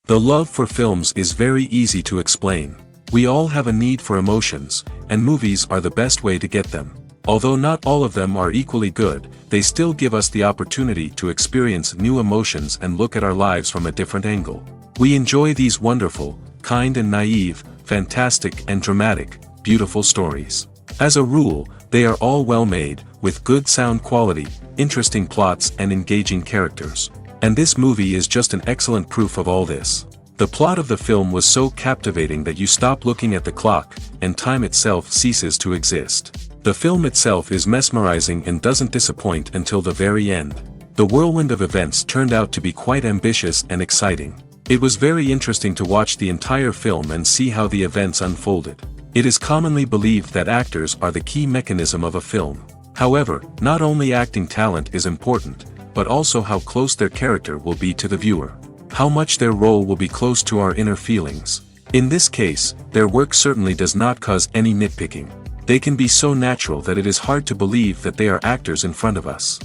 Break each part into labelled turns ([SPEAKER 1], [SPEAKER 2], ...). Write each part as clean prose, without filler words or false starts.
[SPEAKER 1] The love for films is very easy to explain. We all have a need for emotions, and movies are the best way to get them. Although not all of them are equally good, they still give us the opportunity to experience new emotions and look at our lives from a different angle. We enjoy these wonderful, kind and naive, fantastic and dramatic, beautiful stories. As a rule, they are all well made, with good sound quality, interesting plots and engaging characters. And this movie is just an excellent proof of all this. The plot of the film was so captivating that you stop looking at the clock, and time itself ceases to exist. The film itself is mesmerizing and doesn't disappoint until the very end. The whirlwind of events turned out to be quite ambitious and exciting. It was very interesting to watch the entire film and see how the events unfolded. It is commonly believed that actors are the key mechanism of a film. However, not only acting talent is important, but also how close their character will be to the viewer. How much their role will be close to our inner feelings. In this case, their work certainly does not cause any nitpicking. They can be so natural that it is hard to believe that they are actors in front of us.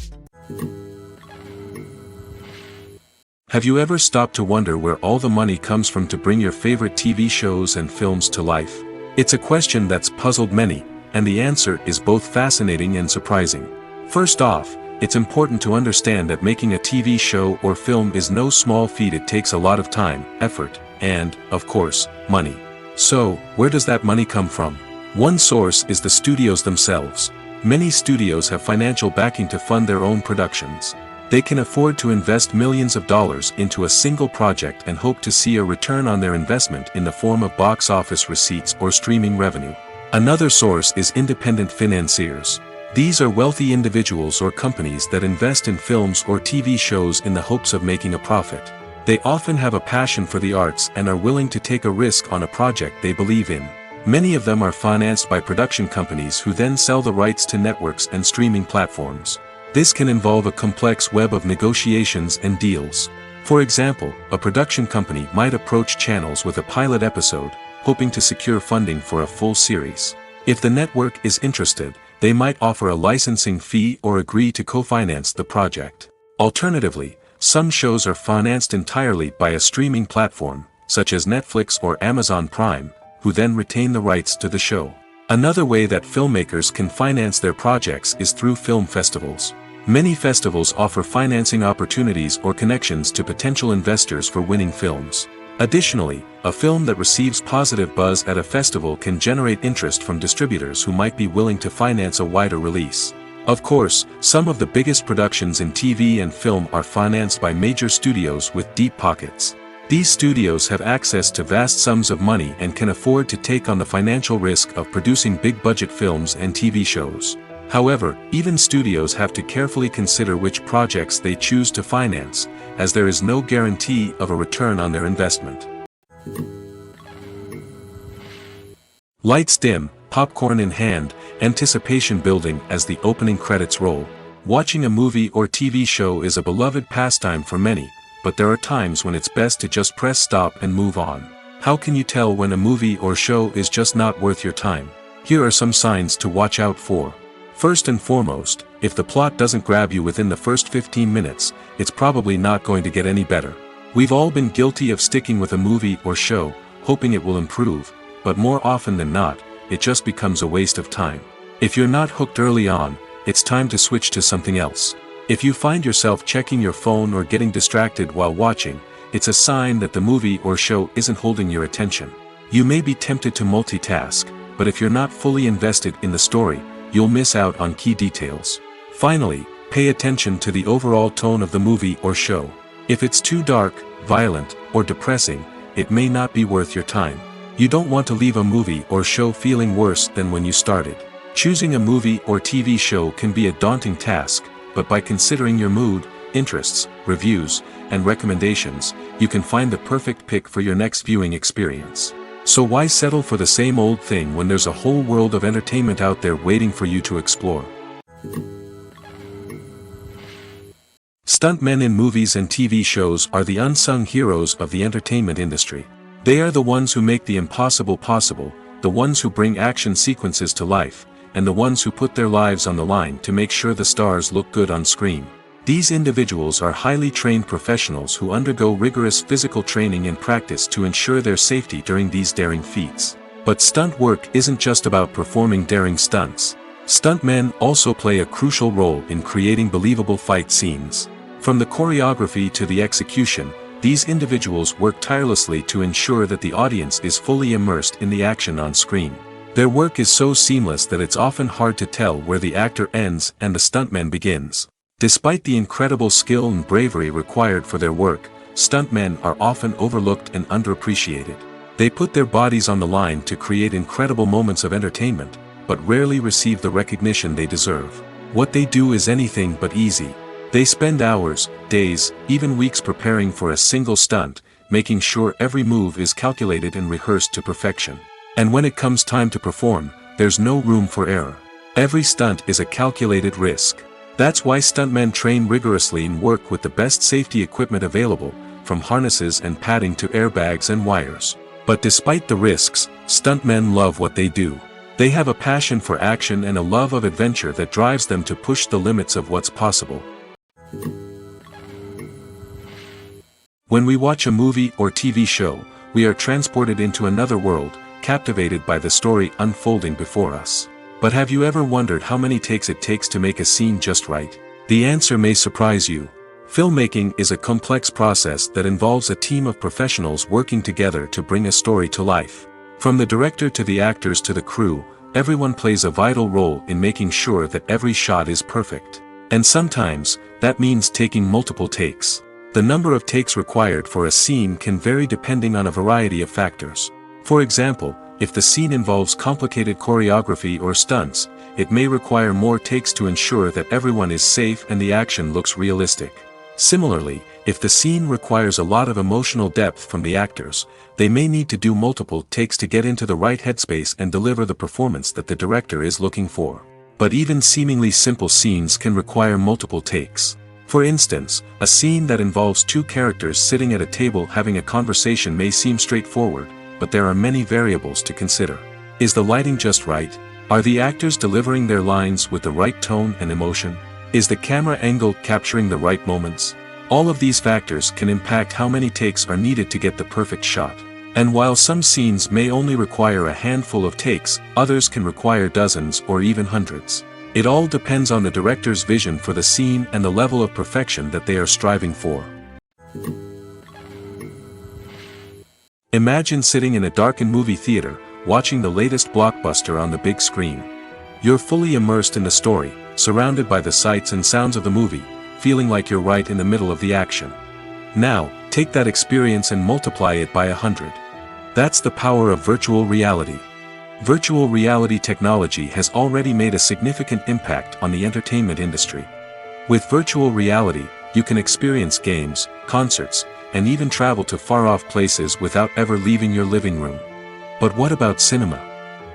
[SPEAKER 1] Have you ever stopped to wonder where all the money comes from to bring your favorite TV shows and films to life? It's a question that's puzzled many, and the answer is both fascinating and surprising. First off, it's important to understand that making a TV show or film is no small feat. It takes a lot of time, effort, and, of course, money. So, where does that money come from? One source is the studios themselves. Many studios have financial backing to fund their own productions. They can afford to invest millions of dollars into a single project and hope to see a return on their investment in the form of box office receipts or streaming revenue. Another source is independent financiers. These are wealthy individuals or companies that invest in films or TV shows in the hopes of making a profit. They often have a passion for the arts and are willing to take a risk on a project they believe in. Many of them are financed by production companies who then sell the rights to networks and streaming platforms. This can involve a complex web of negotiations and deals. For example, a production company might approach channels with a pilot episode, hoping to secure funding for a full series. If the network is interested, they might offer a licensing fee or agree to co-finance the project. Alternatively, some shows are financed entirely by a streaming platform, such as Netflix or Amazon Prime, who then retain the rights to the show. Another way that filmmakers can finance their projects is through film festivals. Many festivals offer financing opportunities or connections to potential investors for winning films. Additionally, a film that receives positive buzz at a festival can generate interest from distributors who might be willing to finance a wider release. Of course, some of the biggest productions in TV and film are financed by major studios with deep pockets. These studios have access to vast sums of money and can afford to take on the financial risk of producing big-budget films and TV shows. However, even studios have to carefully consider which projects they choose to finance, as there is no guarantee of a return on their investment. Lights dim, popcorn in hand, anticipation building as the opening credits roll. Watching a movie or TV show is a beloved pastime for many, but there are times when it's best to just press stop and move on. How can you tell when a movie or show is just not worth your time? Here are some signs to watch out for. First and foremost, if the plot doesn't grab you within the first 15 minutes, it's probably not going to get any better. We've all been guilty of sticking with a movie or show, hoping it will improve, but more often than not, it just becomes a waste of time. If you're not hooked early on, it's time to switch to something else. If you find yourself checking your phone or getting distracted while watching, it's a sign that the movie or show isn't holding your attention. You may be tempted to multitask, but if you're not fully invested in the story, you'll miss out on key details. Finally, pay attention to the overall tone of the movie or show. If it's too dark, violent, or depressing, it may not be worth your time. You don't want to leave a movie or show feeling worse than when you started. Choosing a movie or TV show can be a daunting task, but by considering your mood, interests, reviews, and recommendations, you can find the perfect pick for your next viewing experience. So why settle for the same old thing when there's a whole world of entertainment out there waiting for you to explore? Stuntmen in movies and TV shows are the unsung heroes of the entertainment industry. They are the ones who make the impossible possible, the ones who bring action sequences to life, and the ones who put their lives on the line to make sure the stars look good on screen. These individuals are highly trained professionals who undergo rigorous physical training and practice to ensure their safety during these daring feats. But stunt work isn't just about performing daring stunts. Stuntmen also play a crucial role in creating believable fight scenes. From the choreography to the execution, these individuals work tirelessly to ensure that the audience is fully immersed in the action on screen. Their work is so seamless that it's often hard to tell where the actor ends and the stuntman begins. Despite the incredible skill and bravery required for their work, stuntmen are often overlooked and underappreciated. They put their bodies on the line to create incredible moments of entertainment, but rarely receive the recognition they deserve. What they do is anything but easy. They spend hours, days, even weeks preparing for a single stunt, making sure every move is calculated and rehearsed to perfection. And when it comes time to perform, there's no room for error. Every stunt is a calculated risk. That's why stuntmen train rigorously and work with the best safety equipment available, from harnesses and padding to airbags and wires. But despite the risks, stuntmen love what they do. They have a passion for action and a love of adventure that drives them to push the limits of what's possible. When we watch a movie or TV show, we are transported into another world, captivated by the story unfolding before us. But have you ever wondered how many takes it takes to make a scene just right? The answer may surprise you. Filmmaking is a complex process that involves a team of professionals working together to bring a story to life. From the director to the actors to the crew, everyone plays a vital role in making sure that every shot is perfect. And sometimes, that means taking multiple takes. The number of takes required for a scene can vary depending on a variety of factors. For example, if the scene involves complicated choreography or stunts, it may require more takes to ensure that everyone is safe and the action looks realistic. Similarly, if the scene requires a lot of emotional depth from the actors, they may need to do multiple takes to get into the right headspace and deliver the performance that the director is looking for. But even seemingly simple scenes can require multiple takes. For instance, a scene that involves two characters sitting at a table having a conversation may seem straightforward, but there are many variables to consider. Is the lighting just right? Are the actors delivering their lines with the right tone and emotion? Is the camera angle capturing the right moments? All of these factors can impact how many takes are needed to get the perfect shot. And while some scenes may only require a handful of takes, others can require dozens or even hundreds. It all depends on the director's vision for the scene and the level of perfection that they are striving for. Imagine sitting in a darkened movie theater, watching the latest blockbuster on the big screen. You're fully immersed in the story, surrounded by the sights and sounds of the movie, feeling like you're right in the middle of the action. Now, take that experience and multiply it by 100. That's the power of virtual reality. Virtual reality technology has already made a significant impact on the entertainment industry. With virtual reality, you can experience games, concerts, and even travel to far-off places without ever leaving your living room. But what about cinema?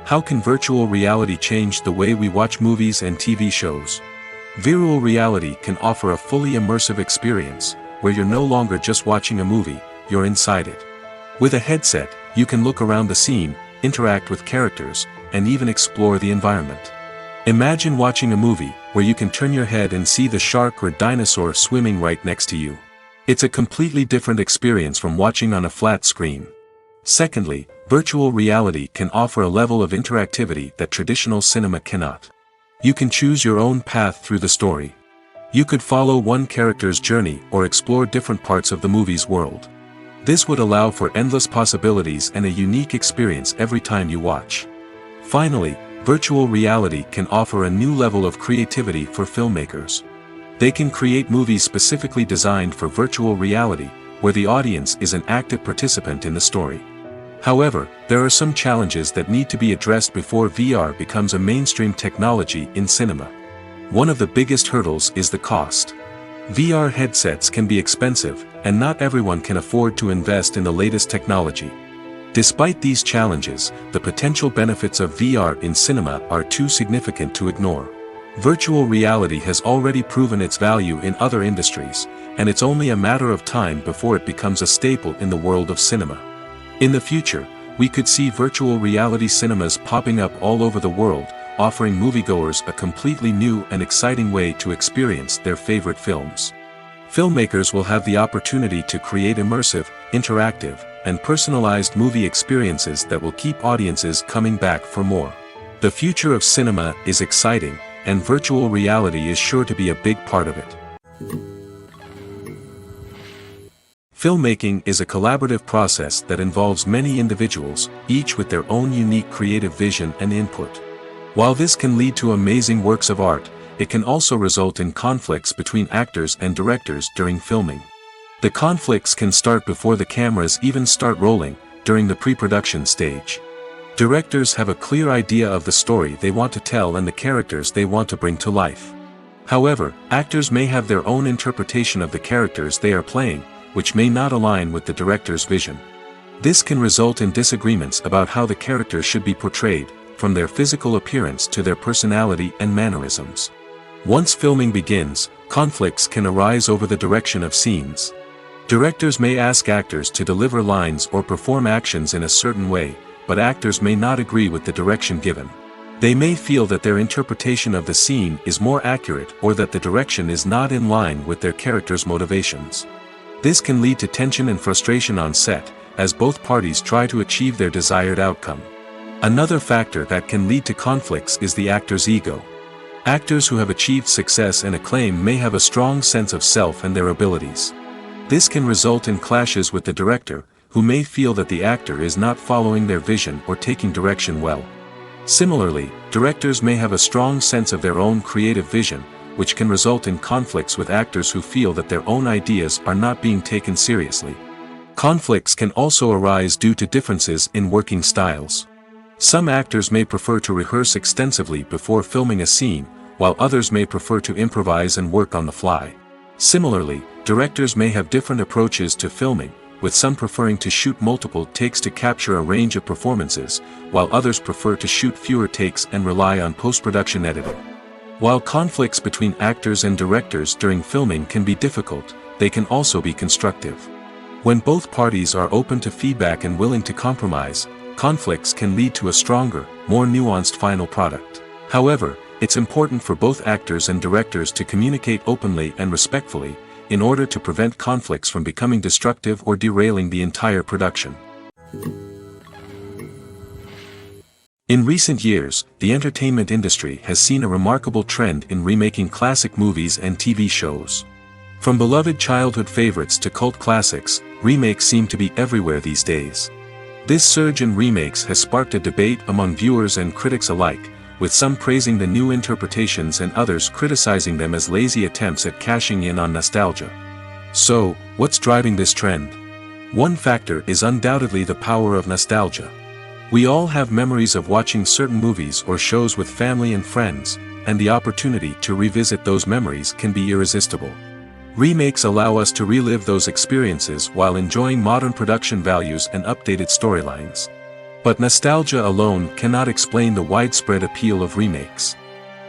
[SPEAKER 1] How can virtual reality change the way we watch movies and TV shows? Virtual reality can offer a fully immersive experience, where you're no longer just watching a movie, you're inside it. With a headset, you can look around the scene, interact with characters, and even explore the environment. Imagine watching a movie, where you can turn your head and see the shark or dinosaur swimming right next to you. It's a completely different experience from watching on a flat screen. Secondly, virtual reality can offer a level of interactivity that traditional cinema cannot. You can choose your own path through the story. You could follow one character's journey or explore different parts of the movie's world. This would allow for endless possibilities and a unique experience every time you watch. Finally, virtual reality can offer a new level of creativity for filmmakers. They can create movies specifically designed for virtual reality, where the audience is an active participant in the story. However, there are some challenges that need to be addressed before VR becomes a mainstream technology in cinema. One of the biggest hurdles is the cost. VR headsets can be expensive, and not everyone can afford to invest in the latest technology. Despite these challenges, the potential benefits of VR in cinema are too significant to ignore. Virtual reality has already proven its value in other industries, and it's only a matter of time before it becomes a staple in the world of cinema. In the future, we could see virtual reality cinemas popping up all over the world, offering moviegoers a completely new and exciting way to experience their favorite films. Filmmakers will have the opportunity to create immersive, interactive, and personalized movie experiences that will keep audiences coming back for more. The future of cinema is exciting, and virtual reality is sure to be a big part of it. Filmmaking is a collaborative process that involves many individuals, each with their own unique creative vision and input. While this can lead to amazing works of art, it can also result in conflicts between actors and directors during filming. The conflicts can start before the cameras even start rolling, during the pre-production stage. Directors have a clear idea of the story they want to tell and the characters they want to bring to life. However, actors may have their own interpretation of the characters they are playing, which may not align with the director's vision. This can result in disagreements about how the characters should be portrayed, from their physical appearance to their personality and mannerisms. Once filming begins, conflicts can arise over the direction of scenes. Directors may ask actors to deliver lines or perform actions in a certain way, but actors may not agree with the direction given. They may feel that their interpretation of the scene is more accurate or that the direction is not in line with their character's motivations. This can lead to tension and frustration on set, as both parties try to achieve their desired outcome. Another factor that can lead to conflicts is the actor's ego. Actors who have achieved success and acclaim may have a strong sense of self and their abilities. This can result in clashes with the director, who may feel that the actor is not following their vision or taking direction well. Similarly, directors may have a strong sense of their own creative vision, which can result in conflicts with actors who feel that their own ideas are not being taken seriously. Conflicts can also arise due to differences in working styles. Some actors may prefer to rehearse extensively before filming a scene, while others may prefer to improvise and work on the fly. Similarly, directors may have different approaches to filming, with some preferring to shoot multiple takes to capture a range of performances, while others prefer to shoot fewer takes and rely on post-production editing. While conflicts between actors and directors during filming can be difficult, they can also be constructive. When both parties are open to feedback and willing to compromise, conflicts can lead to a stronger, more nuanced final product. However, it's important for both actors and directors to communicate openly and respectfully, in order to prevent conflicts from becoming destructive or derailing the entire production. In recent years, the entertainment industry has seen a remarkable trend in remaking classic movies and TV shows. From beloved childhood favorites to cult classics, remakes seem to be everywhere these days. This surge in remakes has sparked a debate among viewers and critics alike, with some praising the new interpretations and others criticizing them as lazy attempts at cashing in on nostalgia. So, what's driving this trend? One factor is undoubtedly the power of nostalgia. We all have memories of watching certain movies or shows with family and friends, and the opportunity to revisit those memories can be irresistible. Remakes allow us to relive those experiences while enjoying modern production values and updated storylines. But nostalgia alone cannot explain the widespread appeal of remakes.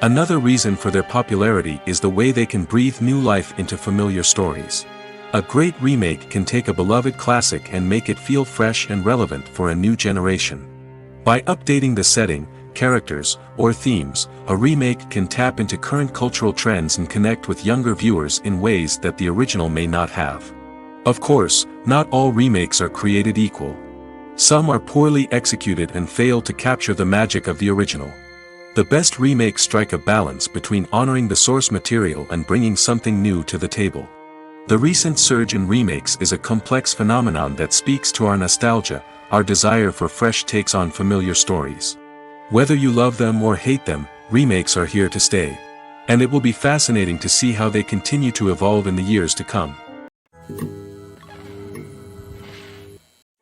[SPEAKER 1] Another reason for their popularity is the way they can breathe new life into familiar stories. A great remake can take a beloved classic and make it feel fresh and relevant for a new generation. By updating the setting, characters, or themes, a remake can tap into current cultural trends and connect with younger viewers in ways that the original may not have. Of course, not all remakes are created equal. Some are poorly executed and fail to capture the magic of the original. The best remakes strike a balance between honoring the source material and bringing something new to the table. The recent surge in remakes is a complex phenomenon that speaks to our nostalgia, our desire for fresh takes on familiar stories. Whether you love them or hate them, remakes are here to stay. And it will be fascinating to see how they continue to evolve in the years to come.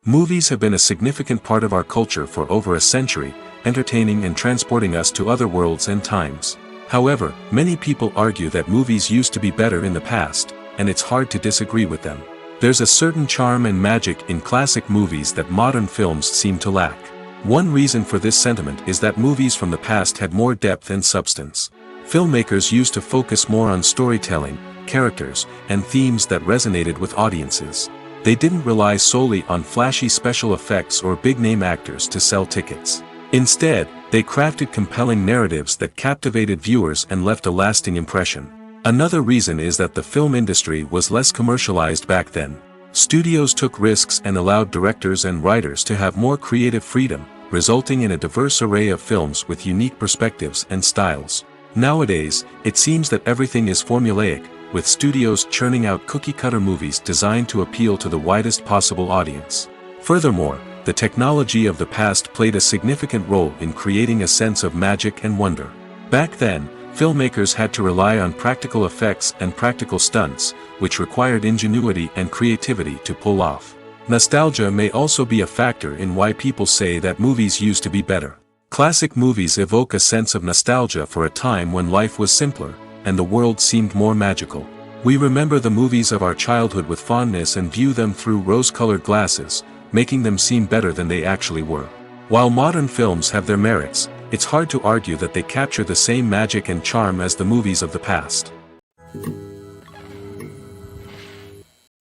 [SPEAKER 1] Movies have been a significant part of our culture for over a century, entertaining and transporting us to other worlds and times. However, many people argue that movies used to be better in the past, and it's hard to disagree with them. There's a certain charm and magic in classic movies that modern films seem to lack. One reason for this sentiment is that movies from the past had more depth and substance. Filmmakers used to focus more on storytelling, characters, and themes that resonated with audiences. They didn't rely solely on flashy special effects or big-name actors to sell tickets. Instead, They crafted compelling narratives that captivated viewers and left a lasting impression. Another reason is that the film industry was less commercialized back then. Studios took risks and allowed directors and writers to have more creative freedom, resulting in a diverse array of films with unique perspectives and styles. Nowadays, it seems that everything is formulaic, with studios churning out cookie-cutter movies designed to appeal to the widest possible audience. Furthermore, the technology of the past played a significant role in creating a sense of magic and wonder. Back then, filmmakers had to rely on practical effects and practical stunts, which required ingenuity and creativity to pull off. Nostalgia may also be a factor in why people say that movies used to be better. Classic movies evoke a sense of nostalgia for a time when life was simpler, and the world seemed more magical. We remember the movies of our childhood with fondness and view them through rose-colored glasses, making them seem better than they actually were. While modern films have their merits, it's hard to argue that they capture the same magic and charm as the movies of the past.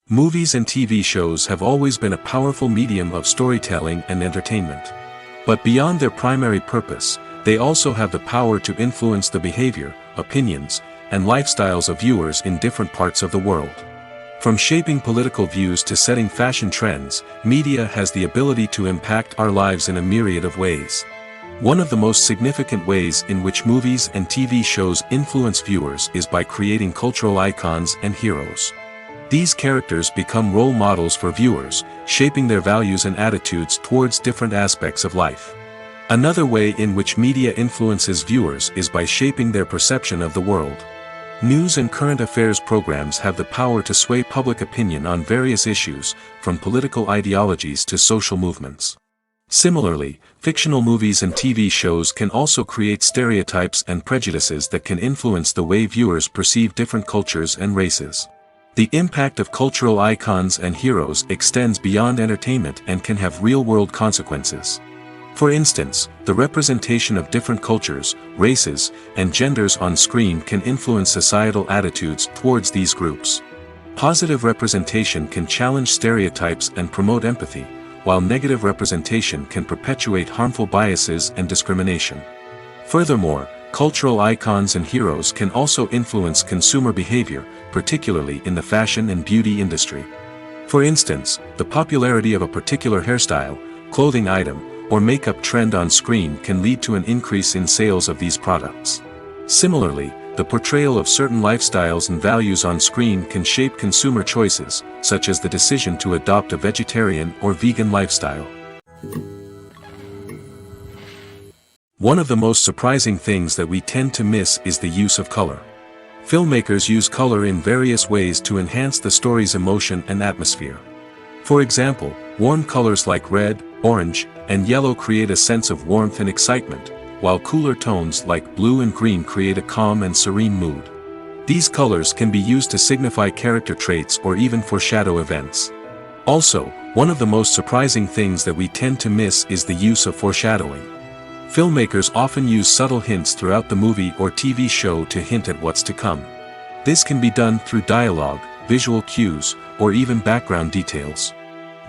[SPEAKER 1] Movies and TV shows have always been a powerful medium of storytelling and entertainment. But beyond their primary purpose, they also have the power to influence the behavior, opinions, and lifestyles of viewers in different parts of the world. From shaping political views to setting fashion trends, media has the ability to impact our lives in a myriad of ways. One of the most significant ways in which movies and TV shows influence viewers is by creating cultural icons and heroes. These characters become role models for viewers, shaping their values and attitudes towards different aspects of life. Another way in which media influences viewers is by shaping their perception of the world. News and current affairs programs have the power to sway public opinion on various issues, from political ideologies to social movements. Similarly, fictional movies and TV shows can also create stereotypes and prejudices that can influence the way viewers perceive different cultures and races. The impact of cultural icons and heroes extends beyond entertainment and can have real-world consequences. For instance, the representation of different cultures, races, and genders on screen can influence societal attitudes towards these groups. Positive representation can challenge stereotypes and promote empathy, while negative representation can perpetuate harmful biases and discrimination. Furthermore, cultural icons and heroes can also influence consumer behavior, particularly in the fashion and beauty industry. For instance, the popularity of a particular hairstyle, clothing item, or makeup trend on screen can lead to an increase in sales of these products. Similarly, the portrayal of certain lifestyles and values on screen can shape consumer choices, such as the decision to adopt a vegetarian or vegan lifestyle. One of the most surprising things that we tend to miss is the use of color. Filmmakers use color in various ways to enhance the story's emotion and atmosphere. For example, warm colors like red, orange, and yellow create a sense of warmth and excitement, while cooler tones like blue and green create a calm and serene mood. These colors can be used to signify character traits or even foreshadow events. Also, one of the most surprising things that we tend to miss is the use of foreshadowing. Filmmakers often use subtle hints throughout the movie or TV show to hint at what's to come. This can be done through dialogue, visual cues, or even background details.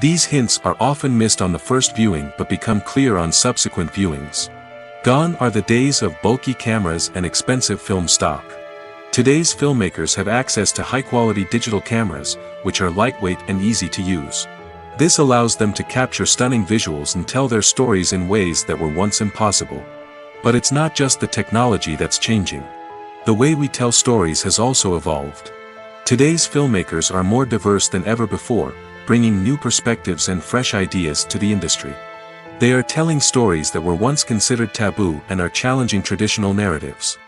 [SPEAKER 1] These hints are often missed on the first viewing but become clear on subsequent viewings. Gone are the days of bulky cameras and expensive film stock. Today's filmmakers have access to high-quality digital cameras, which are lightweight and easy to use. This allows them to capture stunning visuals and tell their stories in ways that were once impossible. But it's not just the technology that's changing. The way we tell stories has also evolved. Today's filmmakers are more diverse than ever before, bringing new perspectives and fresh ideas to the industry. They are telling stories that were once considered taboo and are challenging traditional narratives.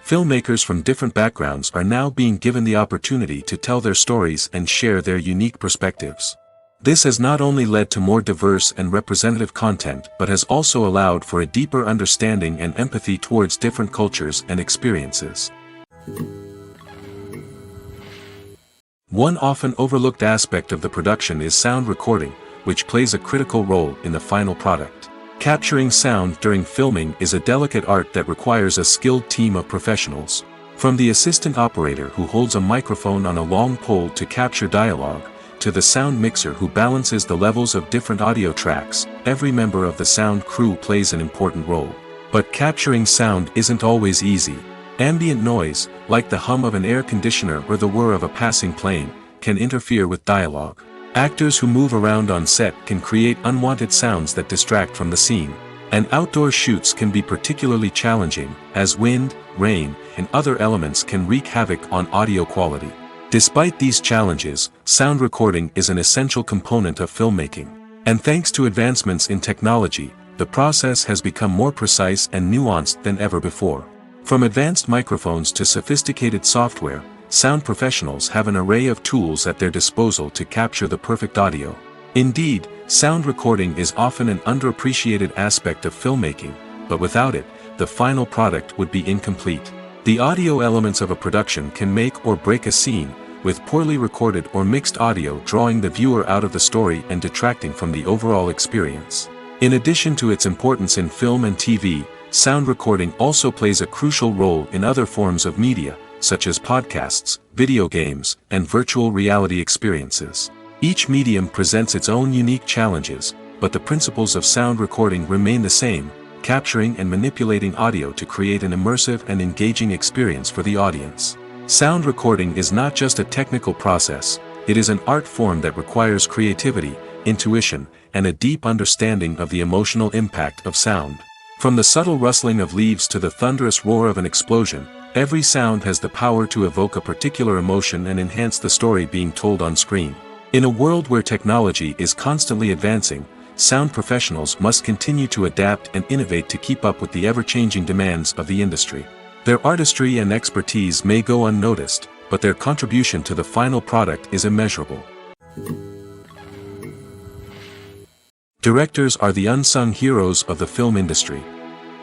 [SPEAKER 1] Filmmakers from different backgrounds are now being given the opportunity to tell their stories and share their unique perspectives. This has not only led to more diverse and representative content but has also allowed for a deeper understanding and empathy towards different cultures and experiences. One often overlooked aspect of the production is sound recording, which plays a critical role in the final product. Capturing sound during filming is a delicate art that requires a skilled team of professionals. From the assistant operator who holds a microphone on a long pole to capture dialogue, to the sound mixer who balances the levels of different audio tracks, every member of the sound crew plays an important role. But capturing sound isn't always easy. Ambient noise, like the hum of an air conditioner or the whir of a passing plane, can interfere with dialogue. Actors who move around on set can create unwanted sounds that distract from the scene. And outdoor shoots can be particularly challenging, as wind, rain, and other elements can wreak havoc on audio quality. Despite these challenges, sound recording is an essential component of filmmaking. And thanks to advancements in technology, the process has become more precise and nuanced than ever before. From advanced microphones to sophisticated software, sound professionals have an array of tools at their disposal to capture the perfect audio. Indeed, sound recording is often an underappreciated aspect of filmmaking, but without it, the final product would be incomplete. The audio elements of a production can make or break a scene, with poorly recorded or mixed audio drawing the viewer out of the story and detracting from the overall experience. In addition to its importance in film and TV, sound recording also plays a crucial role in other forms of media, such as podcasts, video games, and virtual reality experiences. Each medium presents its own unique challenges, but the principles of sound recording remain the same, capturing and manipulating audio to create an immersive and engaging experience for the audience. Sound recording is not just a technical process, it is an art form that requires creativity, intuition, and a deep understanding of the emotional impact of sound. From the subtle rustling of leaves to the thunderous roar of an explosion, every sound has the power to evoke a particular emotion and enhance the story being told on screen. In a world where technology is constantly advancing, sound professionals must continue to adapt and innovate to keep up with the ever-changing demands of the industry. Their artistry and expertise may go unnoticed, but their contribution to the final product is immeasurable. Directors are the unsung heroes of the film industry.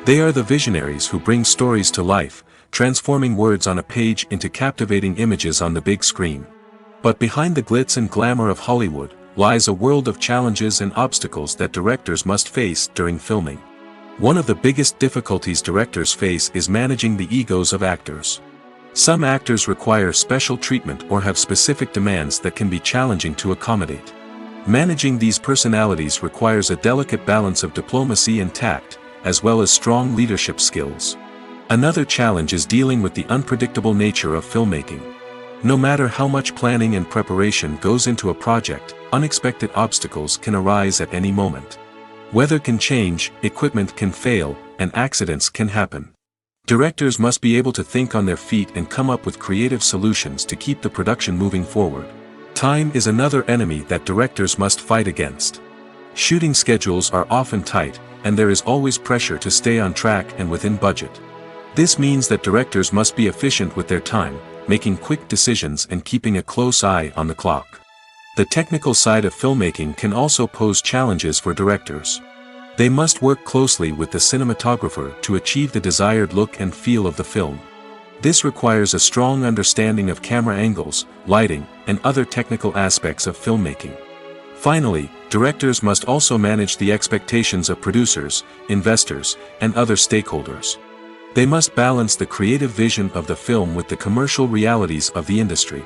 [SPEAKER 1] They are the visionaries who bring stories to life, transforming words on a page into captivating images on the big screen. But behind the glitz and glamour of Hollywood, lies a world of challenges and obstacles that directors must face during filming. One of the biggest difficulties directors face is managing the egos of actors. Some actors require special treatment or have specific demands that can be challenging to accommodate. Managing these personalities requires a delicate balance of diplomacy and tact, as well as strong leadership skills. Another challenge is dealing with the unpredictable nature of filmmaking. No matter how much planning and preparation goes into a project, unexpected obstacles can arise at any moment. Weather can change, equipment can fail, and accidents can happen. Directors must be able to think on their feet and come up with creative solutions to keep the production moving forward. Time is another enemy that directors must fight against. Shooting schedules are often tight, and there is always pressure to stay on track and within budget. This means that directors must be efficient with their time, making quick decisions and keeping a close eye on the clock. The technical side of filmmaking can also pose challenges for directors. They must work closely with the cinematographer to achieve the desired look and feel of the film. This requires a strong understanding of camera angles, lighting, and other technical aspects of filmmaking. Finally, directors must also manage the expectations of producers, investors, and other stakeholders. They must balance the creative vision of the film with the commercial realities of the industry.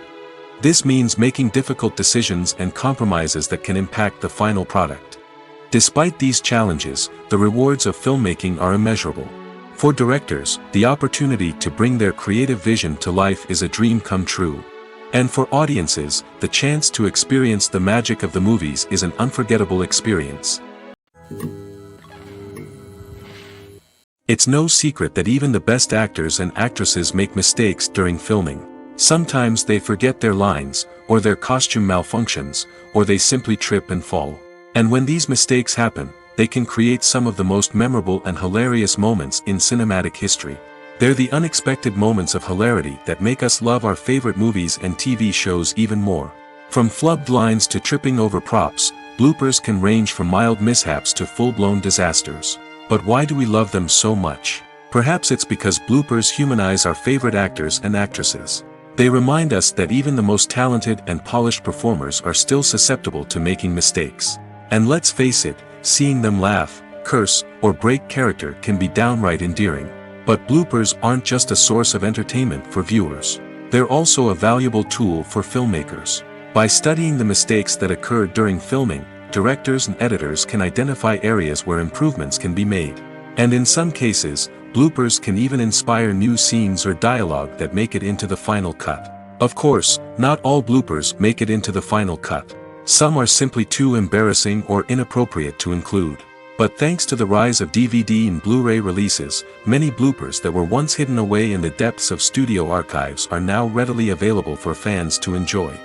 [SPEAKER 1] This means making difficult decisions and compromises that can impact the final product. Despite these challenges, the rewards of filmmaking are immeasurable. For directors, the opportunity to bring their creative vision to life is a dream come true. And for audiences, the chance to experience the magic of the movies is an unforgettable experience. It's no secret that even the best actors and actresses make mistakes during filming. Sometimes they forget their lines, or their costume malfunctions, or they simply trip and fall. And when these mistakes happen, they can create some of the most memorable and hilarious moments in cinematic history. They're the unexpected moments of hilarity that make us love our favorite movies and TV shows even more. From flubbed lines to tripping over props, bloopers can range from mild mishaps to full-blown disasters. But why do we love them so much? Perhaps it's because bloopers humanize our favorite actors and actresses. They remind us that even the most talented and polished performers are still susceptible to making mistakes. And let's face it, seeing them laugh, curse, or break character can be downright endearing. But bloopers aren't just a source of entertainment for viewers. They're also a valuable tool for filmmakers. By studying the mistakes that occurred during filming, directors and editors can identify areas where improvements can be made. And in some cases, bloopers can even inspire new scenes or dialogue that make it into the final cut. Of course, not all bloopers make it into the final cut. Some are simply too embarrassing or inappropriate to include. But thanks to the rise of DVD and Blu-ray releases, many bloopers that were once hidden away in the depths of studio archives are now readily available for fans to enjoy.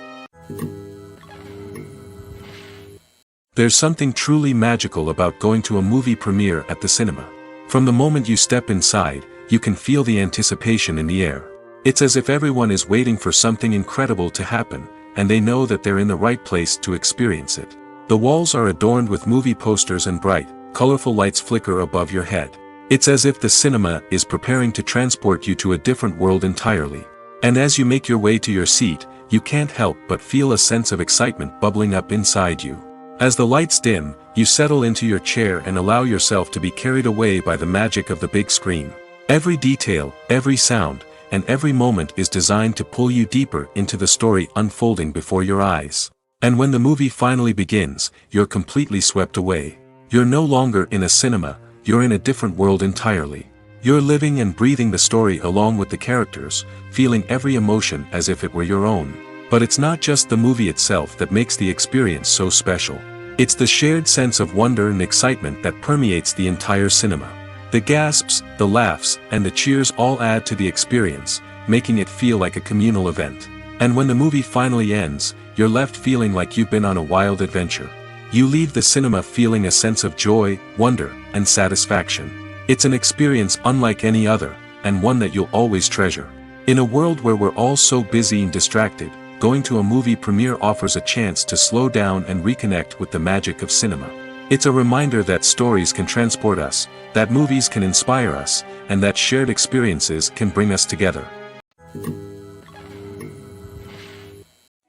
[SPEAKER 1] There's something truly magical about going to a movie premiere at the cinema. From the moment you step inside, you can feel the anticipation in the air. It's as if everyone is waiting for something incredible to happen, and they know that they're in the right place to experience it. The walls are adorned with movie posters and bright, colorful lights flicker above your head. It's as if the cinema is preparing to transport you to a different world entirely. And as you make your way to your seat, you can't help but feel a sense of excitement bubbling up inside you. As the lights dim, you settle into your chair and allow yourself to be carried away by the magic of the big screen. Every detail, every sound, and every moment is designed to pull you deeper into the story unfolding before your eyes. And when the movie finally begins, you're completely swept away. You're no longer in a cinema, you're in a different world entirely. You're living and breathing the story along with the characters, feeling every emotion as if it were your own. But it's not just the movie itself that makes the experience so special. It's the shared sense of wonder and excitement that permeates the entire cinema. The gasps, the laughs, and the cheers all add to the experience, making it feel like a communal event. And when the movie finally ends, you're left feeling like you've been on a wild adventure. You leave the cinema feeling a sense of joy, wonder, and satisfaction. It's an experience unlike any other, and one that you'll always treasure. In a world where we're all so busy and distracted, going to a movie premiere offers a chance to slow down and reconnect with the magic of cinema. It's a reminder that stories can transport us, that movies can inspire us, and that shared experiences can bring us together.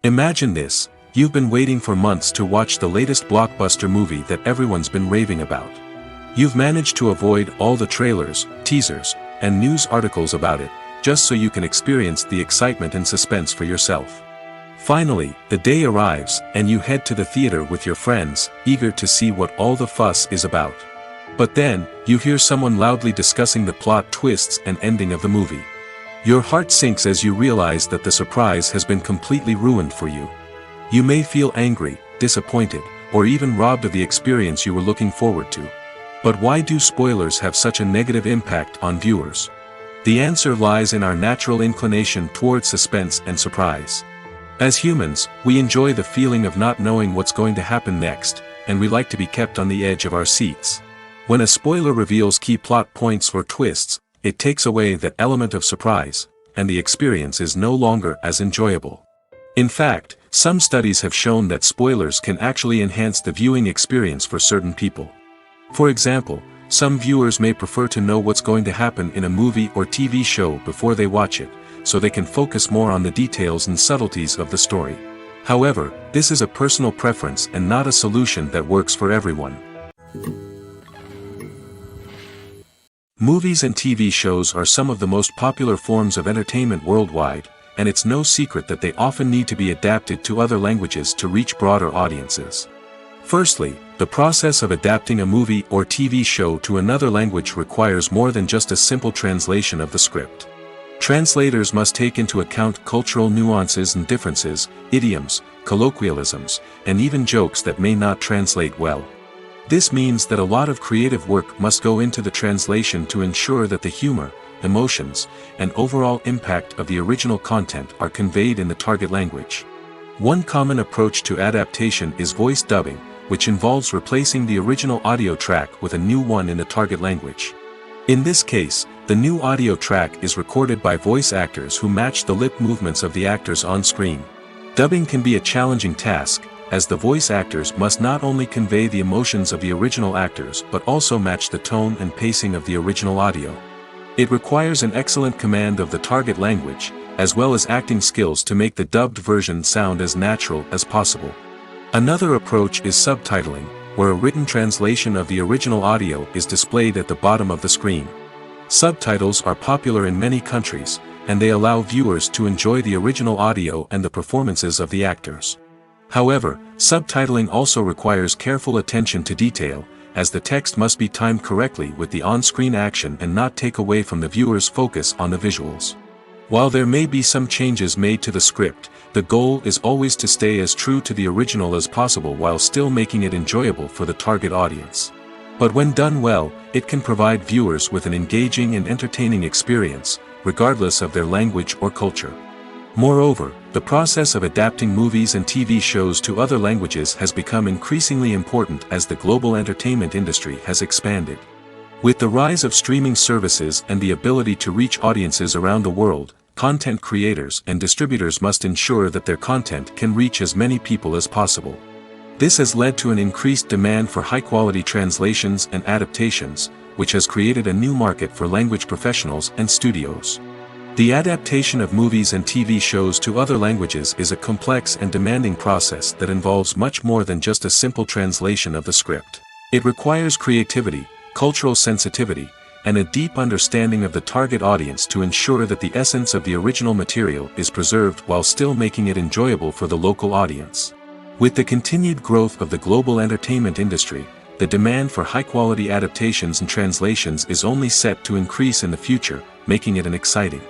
[SPEAKER 1] Imagine this. You've been waiting for months to watch the latest blockbuster movie that everyone's been raving about. You've managed to avoid all the trailers, teasers, and news articles about it, just so you can experience the excitement and suspense for yourself. Finally, the day arrives, and you head to the theater with your friends, eager to see what all the fuss is about. But then, you hear someone loudly discussing the plot twists and ending of the movie. Your heart sinks as you realize that the surprise has been completely ruined for you. You may feel angry, disappointed, or even robbed of the experience you were looking forward to. But why do spoilers have such a negative impact on viewers? The answer lies in our natural inclination towards suspense and surprise. As humans, we enjoy the feeling of not knowing what's going to happen next, and we like to be kept on the edge of our seats. When a spoiler reveals key plot points or twists, it takes away that element of surprise, and the experience is no longer as enjoyable. In fact, some studies have shown that spoilers can actually enhance the viewing experience for certain people. For example, some viewers may prefer to know what's going to happen in a movie or TV show before they watch it, so they can focus more on the details and subtleties of the story. However, this is a personal preference and not a solution that works for everyone. Movies and TV shows are some of the most popular forms of entertainment worldwide, and it's no secret that they often need to be adapted to other languages to reach broader audiences. Firstly, the process of adapting a movie or TV show to another language requires more than just a simple translation of the script. Translators must take into account cultural nuances and differences, idioms, colloquialisms, and even jokes that may not translate well. This means that a lot of creative work must go into the translation to ensure that the humor, emotions, and overall impact of the original content are conveyed in the target language. One common approach to adaptation is voice dubbing, which involves replacing the original audio track with a new one in the target language. In this case, the new audio track is recorded by voice actors who match the lip movements of the actors on screen. Dubbing can be a challenging task, as the voice actors must not only convey the emotions of the original actors but also match the tone and pacing of the original audio. It requires an excellent command of the target language, as well as acting skills to make the dubbed version sound as natural as possible. Another approach is subtitling, where a written translation of the original audio is displayed at the bottom of the screen. Subtitles are popular in many countries, and they allow viewers to enjoy the original audio and the performances of the actors. However, subtitling also requires careful attention to detail, as the text must be timed correctly with the on-screen action and not take away from the viewer's focus on the visuals. While there may be some changes made to the script, the goal is always to stay as true to the original as possible while still making it enjoyable for the target audience. But when done well, it can provide viewers with an engaging and entertaining experience, regardless of their language or culture. Moreover, the process of adapting movies and TV shows to other languages has become increasingly important as the global entertainment industry has expanded. With the rise of streaming services and the ability to reach audiences around the world, content creators and distributors must ensure that their content can reach as many people as possible. This has led to an increased demand for high-quality translations and adaptations, which has created a new market for language professionals and studios. The adaptation of movies and TV shows to other languages is a complex and demanding process that involves much more than just a simple translation of the script. It requires creativity, cultural sensitivity, and a deep understanding of the target audience to ensure that the essence of the original material is preserved while still making it enjoyable for the local audience. With the continued growth of the global entertainment industry, the demand for high-quality adaptations and translations is only set to increase in the future, making it an exciting.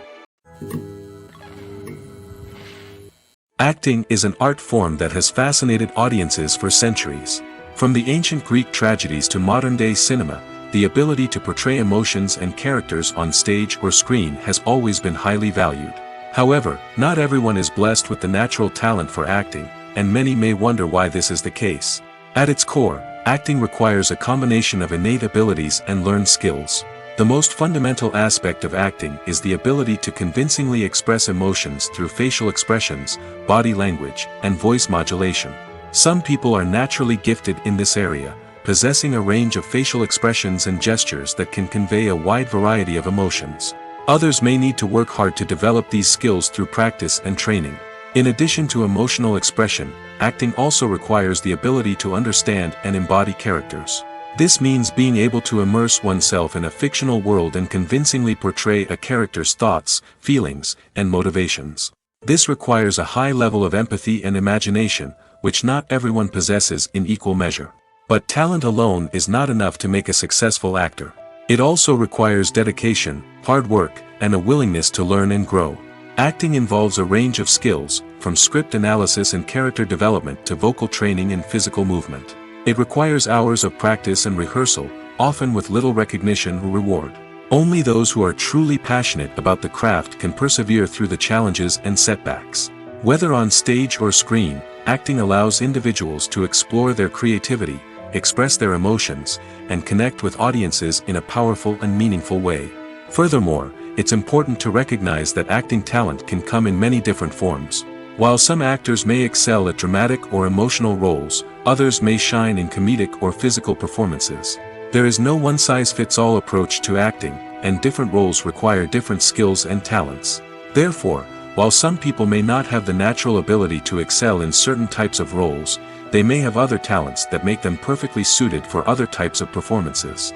[SPEAKER 1] Acting is an art form that has fascinated audiences for centuries. From the ancient Greek tragedies to modern-day cinema, the ability to portray emotions and characters on stage or screen has always been highly valued. However, not everyone is blessed with the natural talent for acting, and many may wonder why this is the case. At its core, acting requires a combination of innate abilities and learned skills. The most fundamental aspect of acting is the ability to convincingly express emotions through facial expressions, body language, and voice modulation. Some people are naturally gifted in this area, possessing a range of facial expressions and gestures that can convey a wide variety of emotions. Others may need to work hard to develop these skills through practice and training. In addition to emotional expression, acting also requires the ability to understand and embody characters. This means being able to immerse oneself in a fictional world and convincingly portray a character's thoughts, feelings, and motivations. This requires a high level of empathy and imagination, which not everyone possesses in equal measure. But talent alone is not enough to make a successful actor. It also requires dedication, hard work, and a willingness to learn and grow. Acting involves a range of skills, from script analysis and character development to vocal training and physical movement. It requires hours of practice and rehearsal, often with little recognition or reward. Only those who are truly passionate about the craft can persevere through the challenges and setbacks. Whether on stage or screen, acting allows individuals to explore their creativity, express their emotions, and connect with audiences in a powerful and meaningful way. Furthermore, it's important to recognize that acting talent can come in many different forms. While some actors may excel at dramatic or emotional roles, others may shine in comedic or physical performances. There is no one-size-fits-all approach to acting, and different roles require different skills and talents. Therefore, while some people may not have the natural ability to excel in certain types of roles, they may have other talents that make them perfectly suited for other types of performances.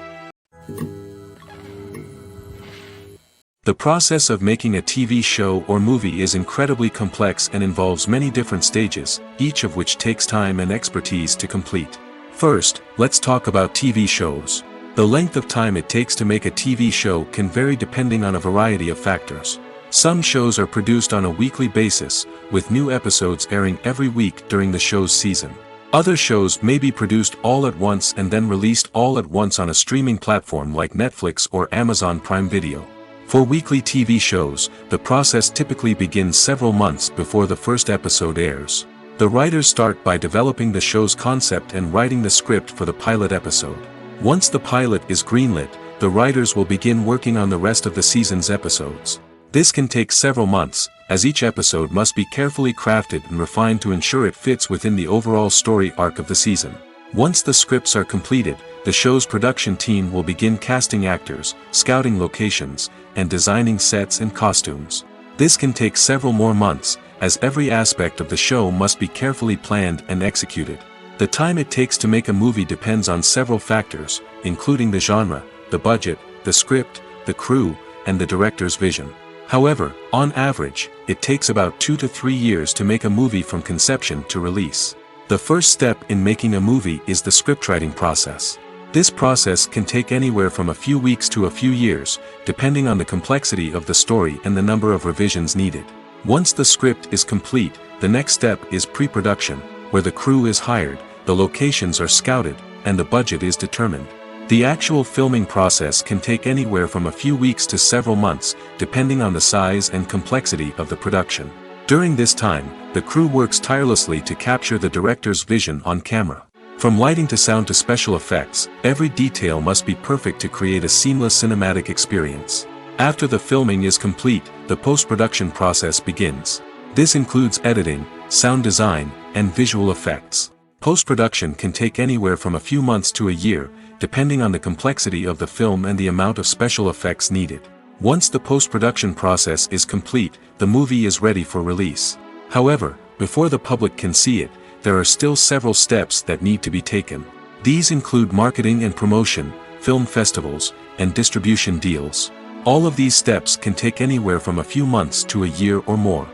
[SPEAKER 1] The process of making a TV show or movie is incredibly complex and involves many different stages, each of which takes time and expertise to complete. First, let's talk about TV shows. The length of time it takes to make a TV show can vary depending on a variety of factors. Some shows are produced on a weekly basis, with new episodes airing every week during the show's season. Other shows may be produced all at once and then released all at once on a streaming platform like Netflix or Amazon Prime Video. For weekly TV shows, the process typically begins several months before the first episode airs. The writers start by developing the show's concept and writing the script for the pilot episode. Once the pilot is greenlit, the writers will begin working on the rest of the season's episodes. This can take several months, as each episode must be carefully crafted and refined to ensure it fits within the overall story arc of the season. Once the scripts are completed, the show's production team will begin casting actors, scouting locations, and designing sets and costumes. This can take several more months, as every aspect of the show must be carefully planned and executed. The time it takes to make a movie depends on several factors, including the genre, the budget, the script, the crew, and the director's vision. However, on average, it takes about 2 to 3 years to make a movie from conception to release. The first step in making a movie is the scriptwriting process. This process can take anywhere from a few weeks to a few years, depending on the complexity of the story and the number of revisions needed. Once the script is complete, the next step is pre-production, where the crew is hired, the locations are scouted, and the budget is determined. The actual filming process can take anywhere from a few weeks to several months, depending on the size and complexity of the production. During this time, the crew works tirelessly to capture the director's vision on camera. From lighting to sound to special effects, every detail must be perfect to create a seamless cinematic experience. After the filming is complete, the post-production process begins. This includes editing, sound design, and visual effects. Post-production can take anywhere from a few months to a year, depending on the complexity of the film and the amount of special effects needed. Once the post-production process is complete, the movie is ready for release. However, before the public can see it, there are still several steps that need to be taken. These include marketing and promotion, film festivals, and distribution deals. All of these steps can take anywhere from a few months to a year or more.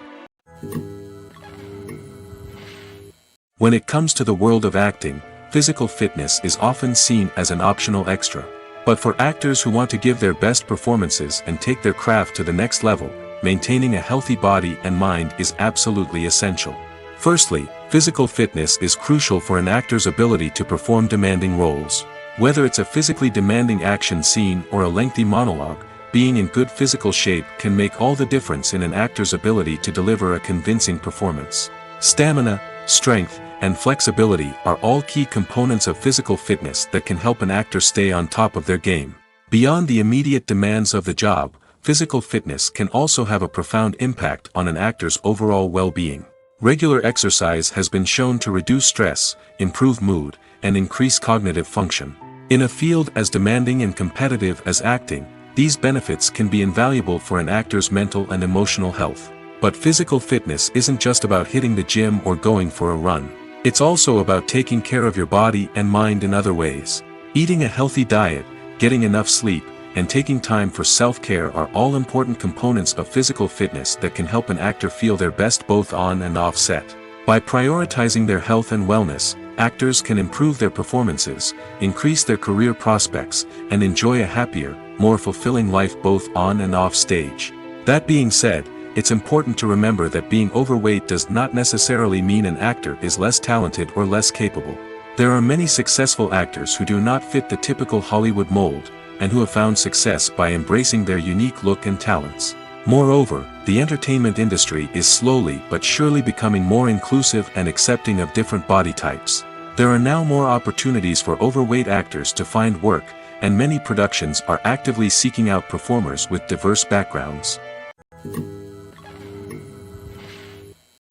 [SPEAKER 1] When it comes to the world of acting, physical fitness is often seen as an optional extra. But for actors who want to give their best performances and take their craft to the next level, maintaining a healthy body and mind is absolutely essential. Firstly, physical fitness is crucial for an actor's ability to perform demanding roles. Whether it's a physically demanding action scene or a lengthy monologue, being in good physical shape can make all the difference in an actor's ability to deliver a convincing performance. Stamina, strength, and flexibility are all key components of physical fitness that can help an actor stay on top of their game. Beyond the immediate demands of the job, physical fitness can also have a profound impact on an actor's overall well-being. Regular exercise has been shown to reduce stress, improve mood, and increase cognitive function. In a field as demanding and competitive as acting, these benefits can be invaluable for an actor's mental and emotional health. But physical fitness isn't just about hitting the gym or going for a run. It's also about taking care of your body and mind in other ways. Eating a healthy diet, getting enough sleep, and taking time for self-care are all important components of physical fitness that can help an actor feel their best both on and off set. By prioritizing their health and wellness, actors can improve their performances, increase their career prospects, and enjoy a happier, more fulfilling life both on and off stage. That being said, it's important to remember that being overweight does not necessarily mean an actor is less talented or less capable. There are many successful actors who do not fit the typical Hollywood mold, and who have found success by embracing their unique look and talents. Moreover, the entertainment industry is slowly but surely becoming more inclusive and accepting of different body types. There are now more opportunities for overweight actors to find work, and many productions are actively seeking out performers with diverse backgrounds.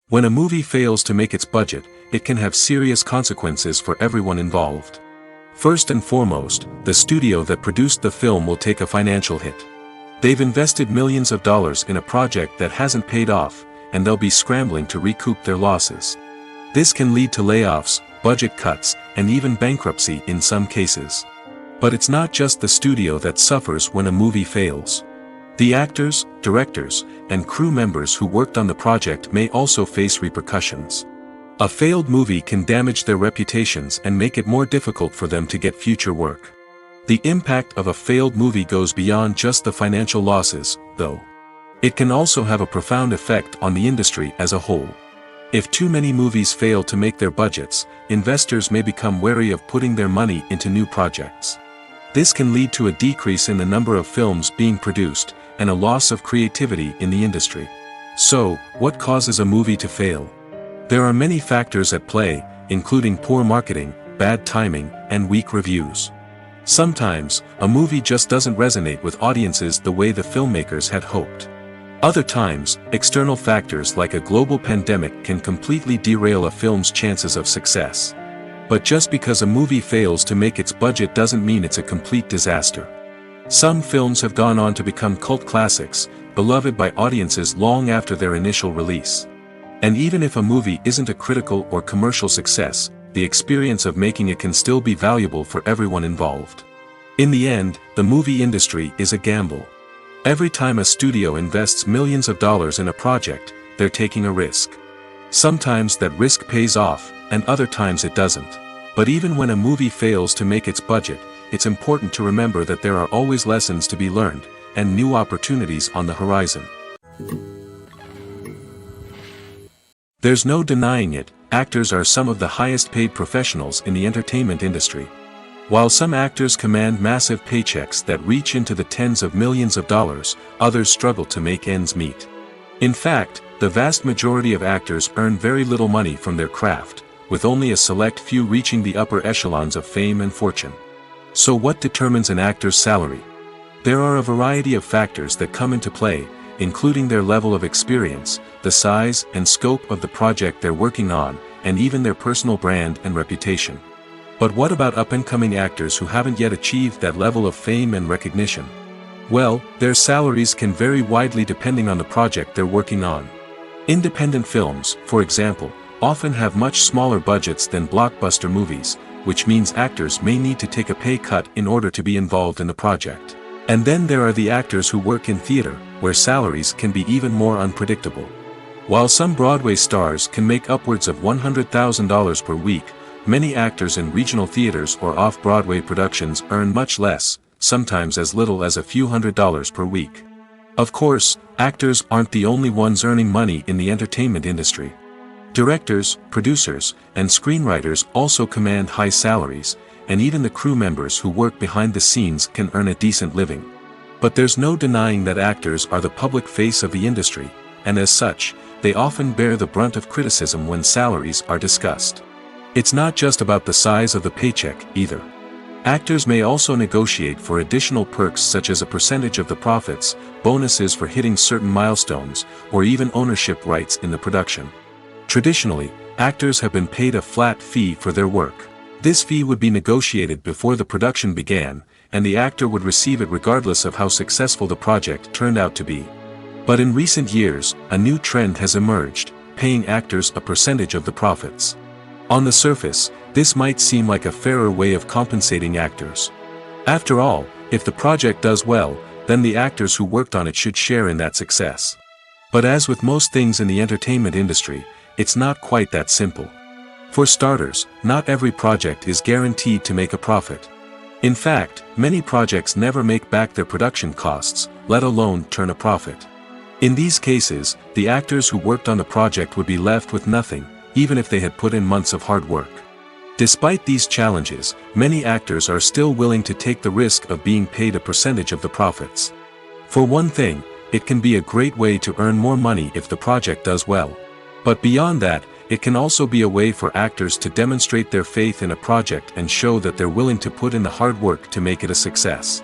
[SPEAKER 1] When a movie fails to make its budget, it can have serious consequences for everyone involved. First and foremost, the studio that produced the film will take a financial hit. They've invested millions of dollars in a project that hasn't paid off, and they'll be scrambling to recoup their losses. This can lead to layoffs, budget cuts, and even bankruptcy in some cases. But it's not just the studio that suffers when a movie fails. The actors, directors, and crew members who worked on the project may also face repercussions. A failed movie can damage their reputations and make it more difficult for them to get future work. The impact of a failed movie goes beyond just the financial losses, though. It can also have a profound effect on the industry as a whole. If too many movies fail to make their budgets, investors may become wary of putting their money into new projects. This can lead to a decrease in the number of films being produced, and a loss of creativity in the industry. So, what causes a movie to fail? There are many factors at play, including poor marketing, bad timing, and weak reviews. Sometimes, a movie just doesn't resonate with audiences the way the filmmakers had hoped. Other times, external factors like a global pandemic can completely derail a film's chances of success. But just because a movie fails to make its budget doesn't mean it's a complete disaster. Some films have gone on to become cult classics, beloved by audiences long after their initial release. And even if a movie isn't a critical or commercial success, the experience of making it can still be valuable for everyone involved. In the end, the movie industry is a gamble. Every time a studio invests millions of dollars in a project, they're taking a risk. Sometimes that risk pays off, and other times it doesn't. But even when a movie fails to make its budget, it's important to remember that there are always lessons to be learned, and new opportunities on the horizon. There's no denying it, actors are some of the highest paid professionals in the entertainment industry. While some actors command massive paychecks that reach into the tens of millions of dollars, others struggle to make ends meet. In fact, the vast majority of actors earn very little money from their craft, with only a select few reaching the upper echelons of fame and fortune. So what determines an actor's salary? There are a variety of factors that come into play, including their level of experience, the size and scope of the project they're working on, and even their personal brand and reputation. But what about up-and-coming actors who haven't yet achieved that level of fame and recognition? Well, their salaries can vary widely depending on the project they're working on. Independent films, for example, often have much smaller budgets than blockbuster movies, which means actors may need to take a pay cut in order to be involved in the project. And then there are the actors who work in theater, where salaries can be even more unpredictable. While some Broadway stars can make upwards of $100,000 per week, many actors in regional theaters or off-Broadway productions earn much less, sometimes as little as a few $100s per week. Of course, actors aren't the only ones earning money in the entertainment industry. Directors, producers, and screenwriters also command high salaries, and even the crew members who work behind the scenes can earn a decent living. But there's no denying that actors are the public face of the industry, and as such, they often bear the brunt of criticism when salaries are discussed. It's not just about the size of the paycheck, either. Actors may also negotiate for additional perks such as a percentage of the profits, bonuses for hitting certain milestones, or even ownership rights in the production. Traditionally, actors have been paid a flat fee for their work. This fee would be negotiated before the production began, and the actor would receive it regardless of how successful the project turned out to be. But in recent years, a new trend has emerged, paying actors a percentage of the profits. On the surface, this might seem like a fairer way of compensating actors. After all, if the project does well, then the actors who worked on it should share in that success. But as with most things in the entertainment industry, it's not quite that simple. For starters, not every project is guaranteed to make a profit. In fact, many projects never make back their production costs, let alone turn a profit. In these cases, the actors who worked on the project would be left with nothing, even if they had put in months of hard work. Despite these challenges, many actors are still willing to take the risk of being paid a percentage of the profits. For one thing, it can be a great way to earn more money if the project does well. But beyond that, it can also be a way for actors to demonstrate their faith in a project and show that they're willing to put in the hard work to make it a success.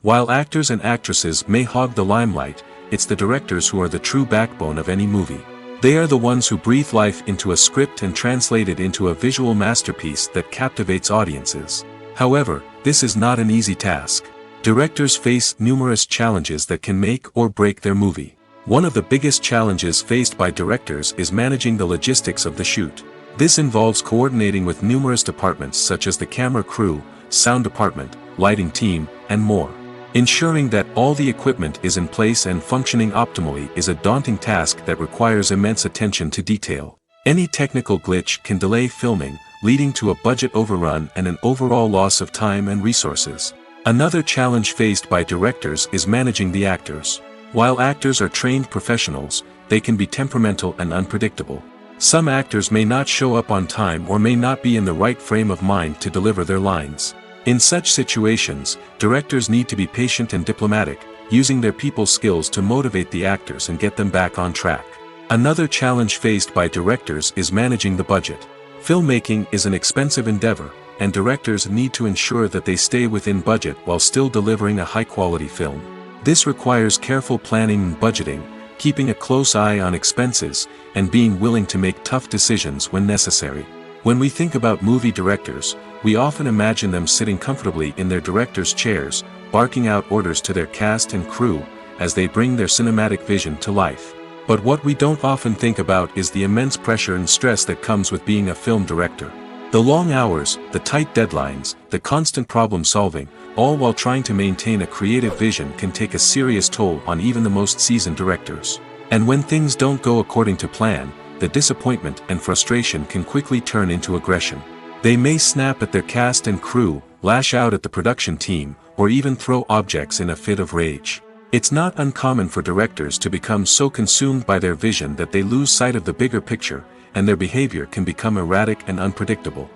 [SPEAKER 1] While actors and actresses may hog the limelight, it's the directors who are the true backbone of any movie. They are the ones who breathe life into a script and translate it into a visual masterpiece that captivates audiences. However, this is not an easy task. Directors face numerous challenges that can make or break their movie. One of the biggest challenges faced by directors is managing the logistics of the shoot. This involves coordinating with numerous departments such as the camera crew, sound department, lighting team, and more. Ensuring that all the equipment is in place and functioning optimally is a daunting task that requires immense attention to detail. Any technical glitch can delay filming, leading to a budget overrun and an overall loss of time and resources. Another challenge faced by directors is managing the actors. While actors are trained professionals, they can be temperamental and unpredictable. Some actors may not show up on time or may not be in the right frame of mind to deliver their lines. In such situations, directors need to be patient and diplomatic, using their people skills to motivate the actors and get them back on track. Another challenge faced by directors is managing the budget. Filmmaking is an expensive endeavor, and directors need to ensure that they stay within budget while still delivering a high-quality film. This requires careful planning and budgeting, keeping a close eye on expenses, and being willing to make tough decisions when necessary. When we think about movie directors, we often imagine them sitting comfortably in their director's chairs, barking out orders to their cast and crew, as they bring their cinematic vision to life. But what we don't often think about is the immense pressure and stress that comes with being a film director. The long hours, the tight deadlines, the constant problem solving, all while trying to maintain a creative vision can take a serious toll on even the most seasoned directors. And when things don't go according to plan, the disappointment and frustration can quickly turn into aggression. They may snap at their cast and crew, lash out at the production team, or even throw objects in a fit of rage. It's not uncommon for directors to become so consumed by their vision that they lose sight of the bigger picture, and their behavior can become erratic and unpredictable.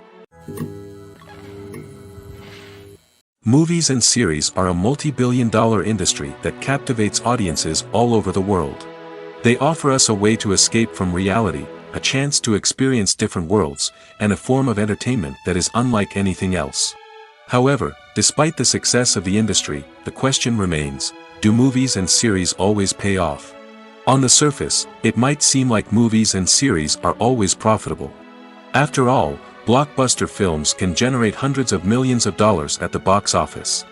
[SPEAKER 1] Movies and series are a multi-billion-dollar industry that captivates audiences all over the world. They offer us a way to escape from reality, a chance to experience different worlds, and a form of entertainment that is unlike anything else. However, despite the success of the industry, the question remains, do movies and series always pay off? On the surface, it might seem like movies and series are always profitable. After all, blockbuster films can generate hundreds of millions of dollars at the box office.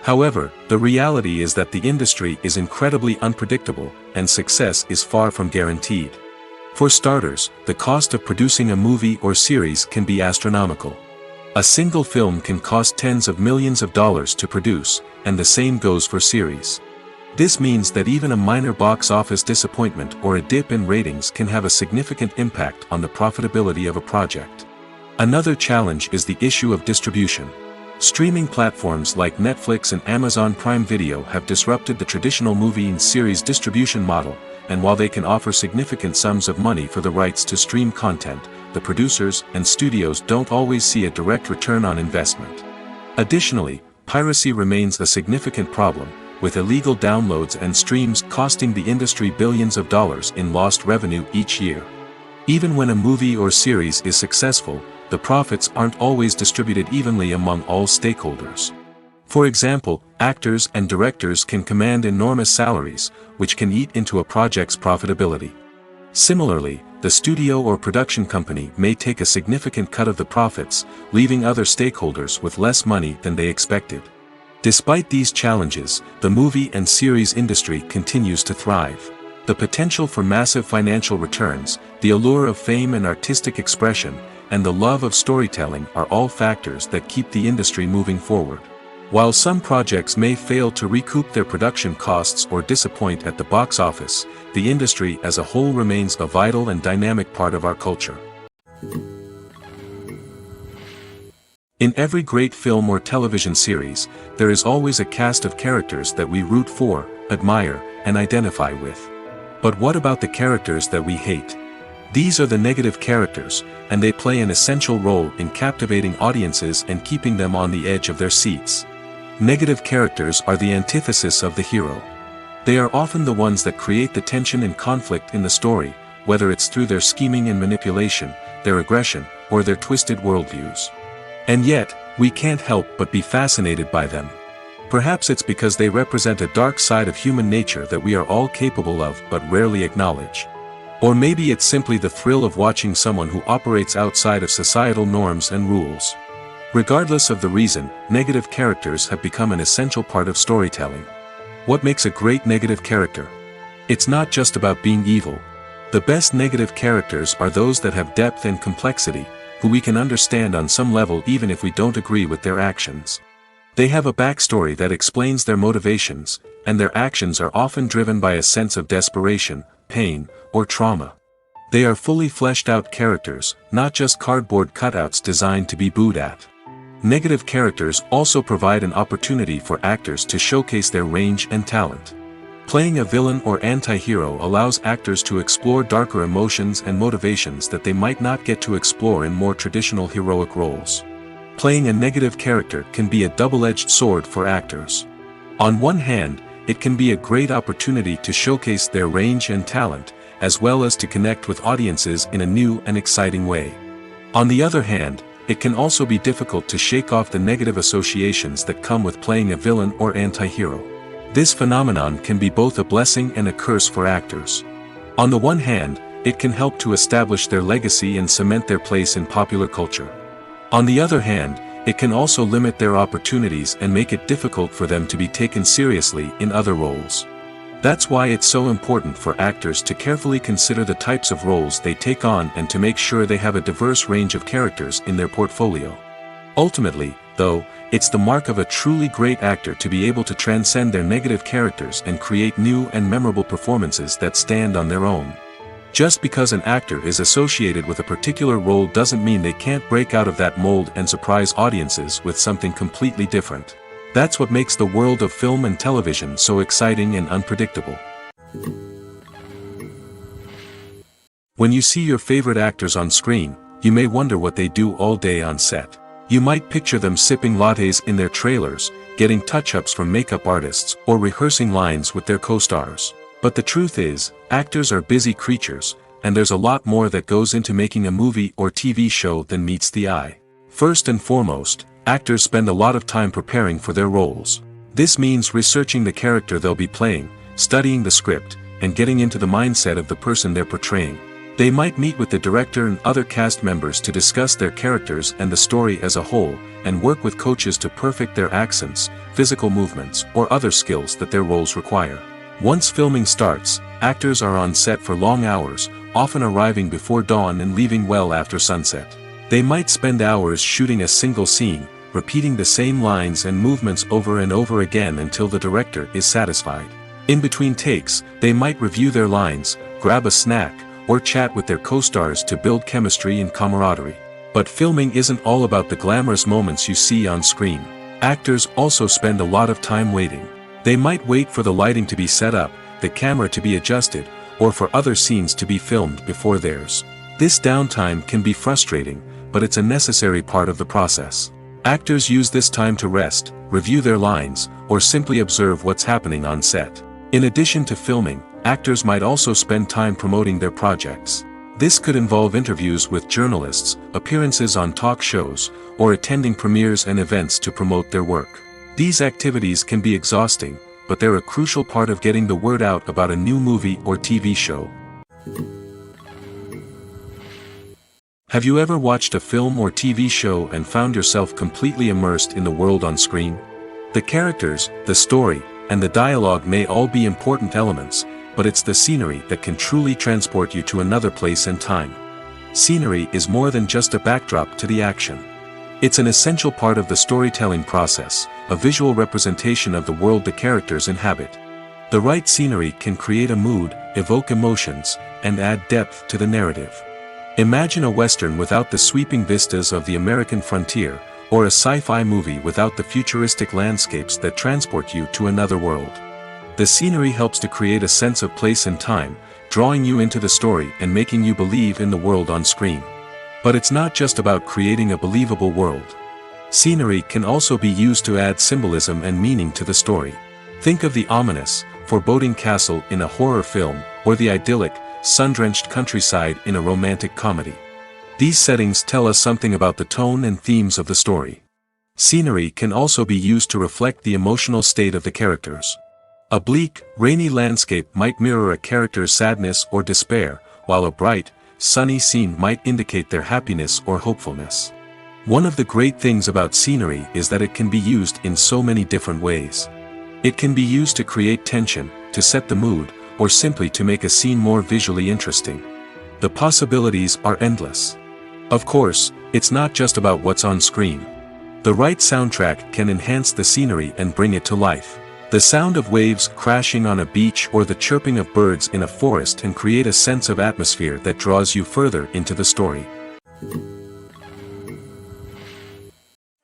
[SPEAKER 1] However, the reality is that the industry is incredibly unpredictable, and success is far from guaranteed. For starters, the cost of producing a movie or series can be astronomical. A single film can cost tens of millions of dollars to produce, and the same goes for series. This means that even a minor box office disappointment or a dip in ratings can have a significant impact on the profitability of a project. Another challenge is the issue of distribution. Streaming platforms like Netflix and Amazon Prime Video have disrupted the traditional movie and series distribution model, and while they can offer significant sums of money for the rights to stream content, the producers and studios don't always see a direct return on investment. Additionally, piracy remains a significant problem, with illegal downloads and streams costing the industry billions of dollars in lost revenue each year. Even when a movie or series is successful, the profits aren't always distributed evenly among all stakeholders. For example, actors and directors can command enormous salaries, which can eat into a project's profitability. Similarly, the studio or production company may take a significant cut of the profits, leaving other stakeholders with less money than they expected. Despite these challenges, the movie and series industry continues to thrive. The potential for massive financial returns, the allure of fame and artistic expression, and the love of storytelling are all factors that keep the industry moving forward. While some projects may fail to recoup their production costs or disappoint at the box office, the industry as a whole remains a vital and dynamic part of our culture. In every great film or television series, there is always a cast of characters that we root for, admire, and identify with. But what about the characters that we hate? These are the negative characters, and they play an essential role in captivating audiences and keeping them on the edge of their seats. Negative characters are the antithesis of the hero. They are often the ones that create the tension and conflict in the story, whether it's through their scheming and manipulation, their aggression, or their twisted worldviews. And yet, we can't help but be fascinated by them. Perhaps it's because they represent a dark side of human nature that we are all capable of but rarely acknowledge. Or maybe it's simply the thrill of watching someone who operates outside of societal norms and rules. Regardless of the reason, negative characters have become an essential part of storytelling. What makes a great negative character? It's not just about being evil. The best negative characters are those that have depth and complexity, who we can understand on some level even if we don't agree with their actions. They have a backstory that explains their motivations, and their actions are often driven by a sense of desperation, pain, or trauma. They are fully fleshed out characters, not just cardboard cutouts designed to be booed at. Negative characters also provide an opportunity for actors to showcase their range and talent. Playing a villain or anti-hero allows actors to explore darker emotions and motivations that they might not get to explore in more traditional heroic roles. Playing a negative character can be a double-edged sword for actors. On one hand, it can be a great opportunity to showcase their range and talent, as well as to connect with audiences in a new and exciting way. On the other hand, it can also be difficult to shake off the negative associations that come with playing a villain or anti-hero. This phenomenon can be both a blessing and a curse for actors. On the one hand, it can help to establish their legacy and cement their place in popular culture. On the other hand, it can also limit their opportunities and make it difficult for them to be taken seriously in other roles. That's why it's so important for actors to carefully consider the types of roles they take on and to make sure they have a diverse range of characters in their portfolio. Ultimately, though, it's the mark of a truly great actor to be able to transcend their negative characters and create new and memorable performances that stand on their own. Just because an actor is associated with a particular role doesn't mean they can't break out of that mold and surprise audiences with something completely different. That's what makes the world of film and television so exciting and unpredictable. When you see your favorite actors on screen, you may wonder what they do all day on set. You might picture them sipping lattes in their trailers, getting touch-ups from makeup artists, or rehearsing lines with their co-stars. But the truth is, actors are busy creatures, and there's a lot more that goes into making a movie or TV show than meets the eye. First and foremost, actors spend a lot of time preparing for their roles. This means researching the character they'll be playing, studying the script, and getting into the mindset of the person they're portraying. They might meet with the director and other cast members to discuss their characters and the story as a whole, and work with coaches to perfect their accents, physical movements, or other skills that their roles require. Once filming starts, actors are on set for long hours, often arriving before dawn and leaving well after sunset. They might spend hours shooting a single scene, repeating the same lines and movements over and over again until the director is satisfied. In between takes, they might review their lines, grab a snack, or chat with their co-stars to build chemistry and camaraderie. But filming isn't all about the glamorous moments you see on screen. Actors also spend a lot of time waiting. They might wait for the lighting to be set up, the camera to be adjusted, or for other scenes to be filmed before theirs. This downtime can be frustrating, but it's a necessary part of the process. Actors use this time to rest, review their lines, or simply observe what's happening on set. In addition to filming, actors might also spend time promoting their projects. This could involve interviews with journalists, appearances on talk shows, or attending premieres and events to promote their work. These activities can be exhausting, but they're a crucial part of getting the word out about a new movie or TV show. Have you ever watched a film or TV show and found yourself completely immersed in the world on screen? The characters, the story, and the dialogue may all be important elements, but it's the scenery that can truly transport you to another place and time. Scenery is more than just a backdrop to the action. It's an essential part of the storytelling process, a visual representation of the world the characters inhabit. The right scenery can create a mood, evoke emotions, and add depth to the narrative. Imagine a Western without the sweeping vistas of the American frontier, or a sci-fi movie without the futuristic landscapes that transport you to another world. The scenery helps to create a sense of place and time, drawing you into the story and making you believe in the world on screen. But it's not just about creating a believable world. Scenery can also be used to add symbolism and meaning to the story. Think of the ominous, foreboding castle in a horror film, or the idyllic, sun-drenched countryside in a romantic comedy. These settings tell us something about the tone and themes of the story. Scenery can also be used to reflect the emotional state of the characters. A bleak, rainy landscape might mirror a character's sadness or despair, while a bright, sunny scene might indicate their happiness or hopefulness. One of the great things about scenery is that it can be used in so many different ways. It can be used to create tension, to set the mood, or simply to make a scene more visually interesting. The possibilities are endless. Of course, it's not just about what's on screen. The right soundtrack can enhance the scenery and bring it to life. The sound of waves crashing on a beach or the chirping of birds in a forest can create a sense of atmosphere that draws you further into the story.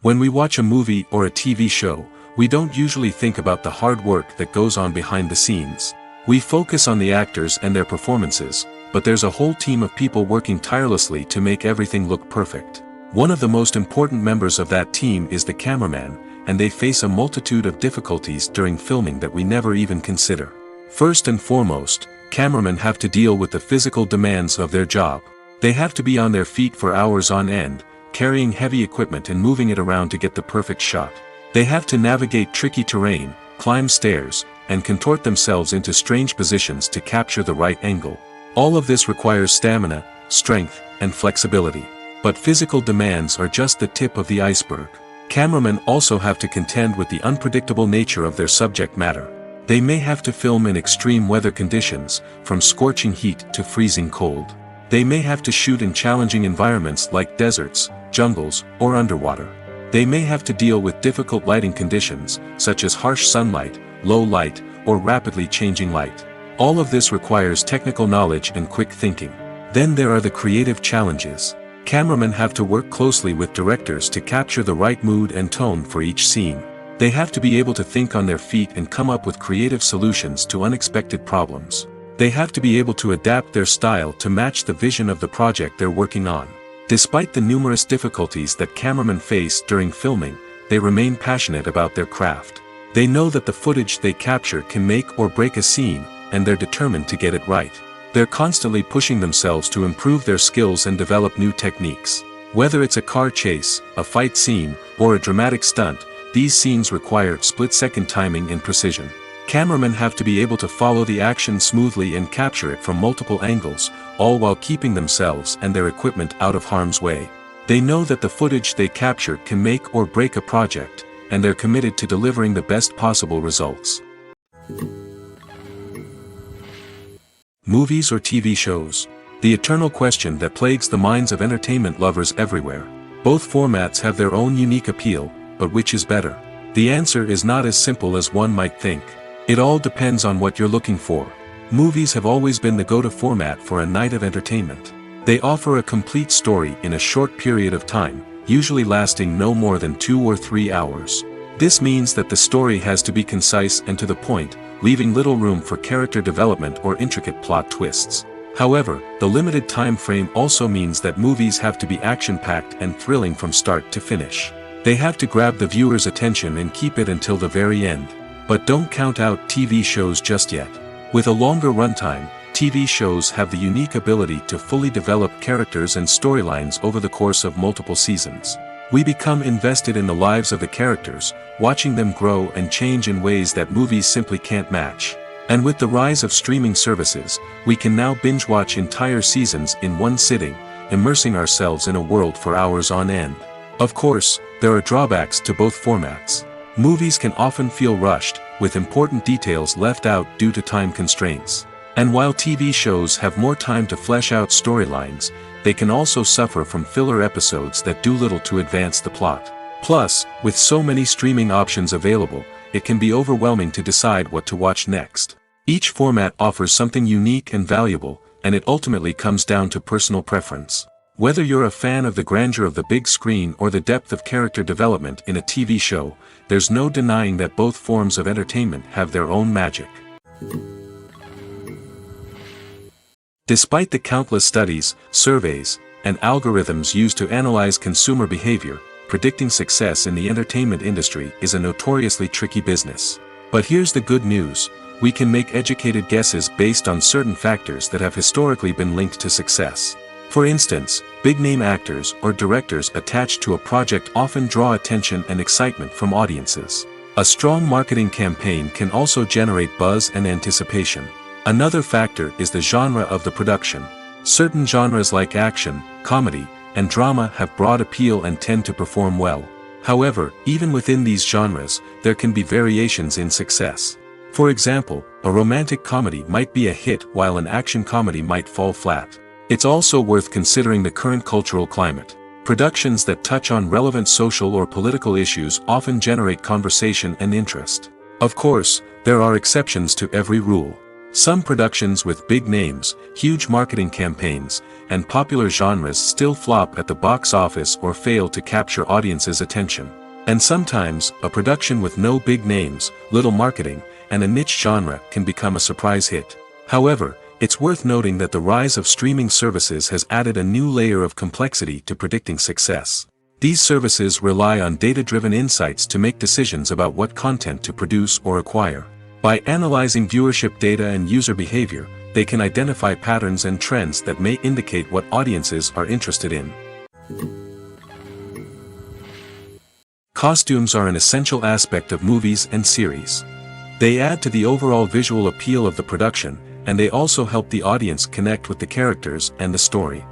[SPEAKER 1] When we watch a movie or a TV show, we don't usually think about the hard work that goes on behind the scenes. We focus on the actors and their performances, but there's a whole team of people working tirelessly to make everything look perfect. One of the most important members of that team is the cameraman, and they face a multitude of difficulties during filming that we never even consider. First and foremost, cameramen have to deal with the physical demands of their job. They have to be on their feet for hours on end, carrying heavy equipment and moving it around to get the perfect shot. They have to navigate tricky terrain, climb stairs, and contort themselves into strange positions to capture the right angle. All of this requires stamina, strength, and flexibility. But physical demands are just the tip of the iceberg. Cameramen also have to contend with the unpredictable nature of their subject matter. They may have to film in extreme weather conditions, from scorching heat to freezing cold. They may have to shoot in challenging environments like deserts, jungles, or underwater. They may have to deal with difficult lighting conditions, such as harsh sunlight, low light, or rapidly changing light. All of this requires technical knowledge and quick thinking. Then there are the creative challenges. Cameramen have to work closely with directors to capture the right mood and tone for each scene. They have to be able to think on their feet and come up with creative solutions to unexpected problems. They have to be able to adapt their style to match the vision of the project they're working on. Despite the numerous difficulties that cameramen face during filming, they remain passionate about their craft. They know that the footage they capture can make or break a scene, and they're determined to get it right. They're constantly pushing themselves to improve their skills and develop new techniques. Whether it's a car chase, a fight scene, or a dramatic stunt, these scenes require split-second timing and precision. Cameramen have to be able to follow the action smoothly and capture it from multiple angles, all while keeping themselves and their equipment out of harm's way. They know that the footage they capture can make or break a project, and they're committed to delivering the best possible results. Movies or TV shows? The eternal question that plagues the minds of entertainment lovers everywhere. Both formats have their own unique appeal, but which is better? The answer is not as simple as one might think. It all depends on what you're looking for. Movies have always been the go-to format for a night of entertainment. They offer a complete story in a short period of time, usually lasting no more than 2 or 3 hours. This means that the story has to be concise and to the point, leaving little room for character development or intricate plot twists. However, the limited time frame also means that movies have to be action-packed and thrilling from start to finish. They have to grab the viewer's attention and keep it until the very end. But don't count out TV shows just yet. With a longer runtime, TV shows have the unique ability to fully develop characters and storylines over the course of multiple seasons. We become invested in the lives of the characters, watching them grow and change in ways that movies simply can't match. And with the rise of streaming services, we can now binge-watch entire seasons in one sitting, immersing ourselves in a world for hours on end. Of course, there are drawbacks to both formats. Movies can often feel rushed, with important details left out due to time constraints. And while TV shows have more time to flesh out storylines, they can also suffer from filler episodes that do little to advance the plot. Plus, with so many streaming options available, it can be overwhelming to decide what to watch next. Each format offers something unique and valuable, and it ultimately comes down to personal preference. Whether you're a fan of the grandeur of the big screen or the depth of character development in a TV show, there's no denying that both forms of entertainment have their own magic. Despite the countless studies, surveys, and algorithms used to analyze consumer behavior, predicting success in the entertainment industry is a notoriously tricky business. But here's the good news: we can make educated guesses based on certain factors that have historically been linked to success. For instance, big-name actors or directors attached to a project often draw attention and excitement from audiences. A strong marketing campaign can also generate buzz and anticipation. Another factor is the genre of the production. Certain genres like action, comedy, and drama have broad appeal and tend to perform well. However, even within these genres, there can be variations in success. For example, a romantic comedy might be a hit while an action comedy might fall flat. It's also worth considering the current cultural climate. Productions that touch on relevant social or political issues often generate conversation and interest. Of course, there are exceptions to every rule. Some productions with big names, huge marketing campaigns, and popular genres still flop at the box office or fail to capture audiences' attention. And sometimes, a production with no big names, little marketing, and a niche genre can become a surprise hit. However, it's worth noting that the rise of streaming services has added a new layer of complexity to predicting success. These services rely on data-driven insights to make decisions about what content to produce or acquire. By analyzing viewership data and user behavior, they can identify patterns and trends that may indicate what audiences are interested in. Costumes are an essential aspect of movies and series. They add to the overall visual appeal of the production, and they also help the audience connect with the characters and the story.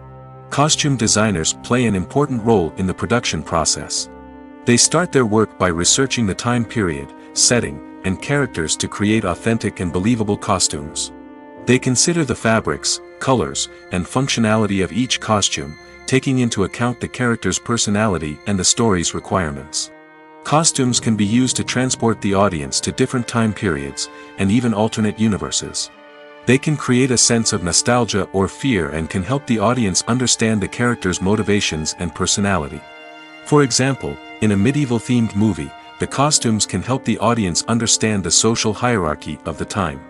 [SPEAKER 1] Costume designers play an important role in the production process. They start their work by researching the time period, setting, and characters to create authentic and believable costumes. They consider the fabrics, colors, and functionality of each costume, taking into account the character's personality and the story's requirements. Costumes can be used to transport the audience to different time periods, and even alternate universes. They can create a sense of nostalgia or fear and can help the audience understand the character's motivations and personality. For example, in a medieval-themed movie, the costumes can help the audience understand the social hierarchy of the time.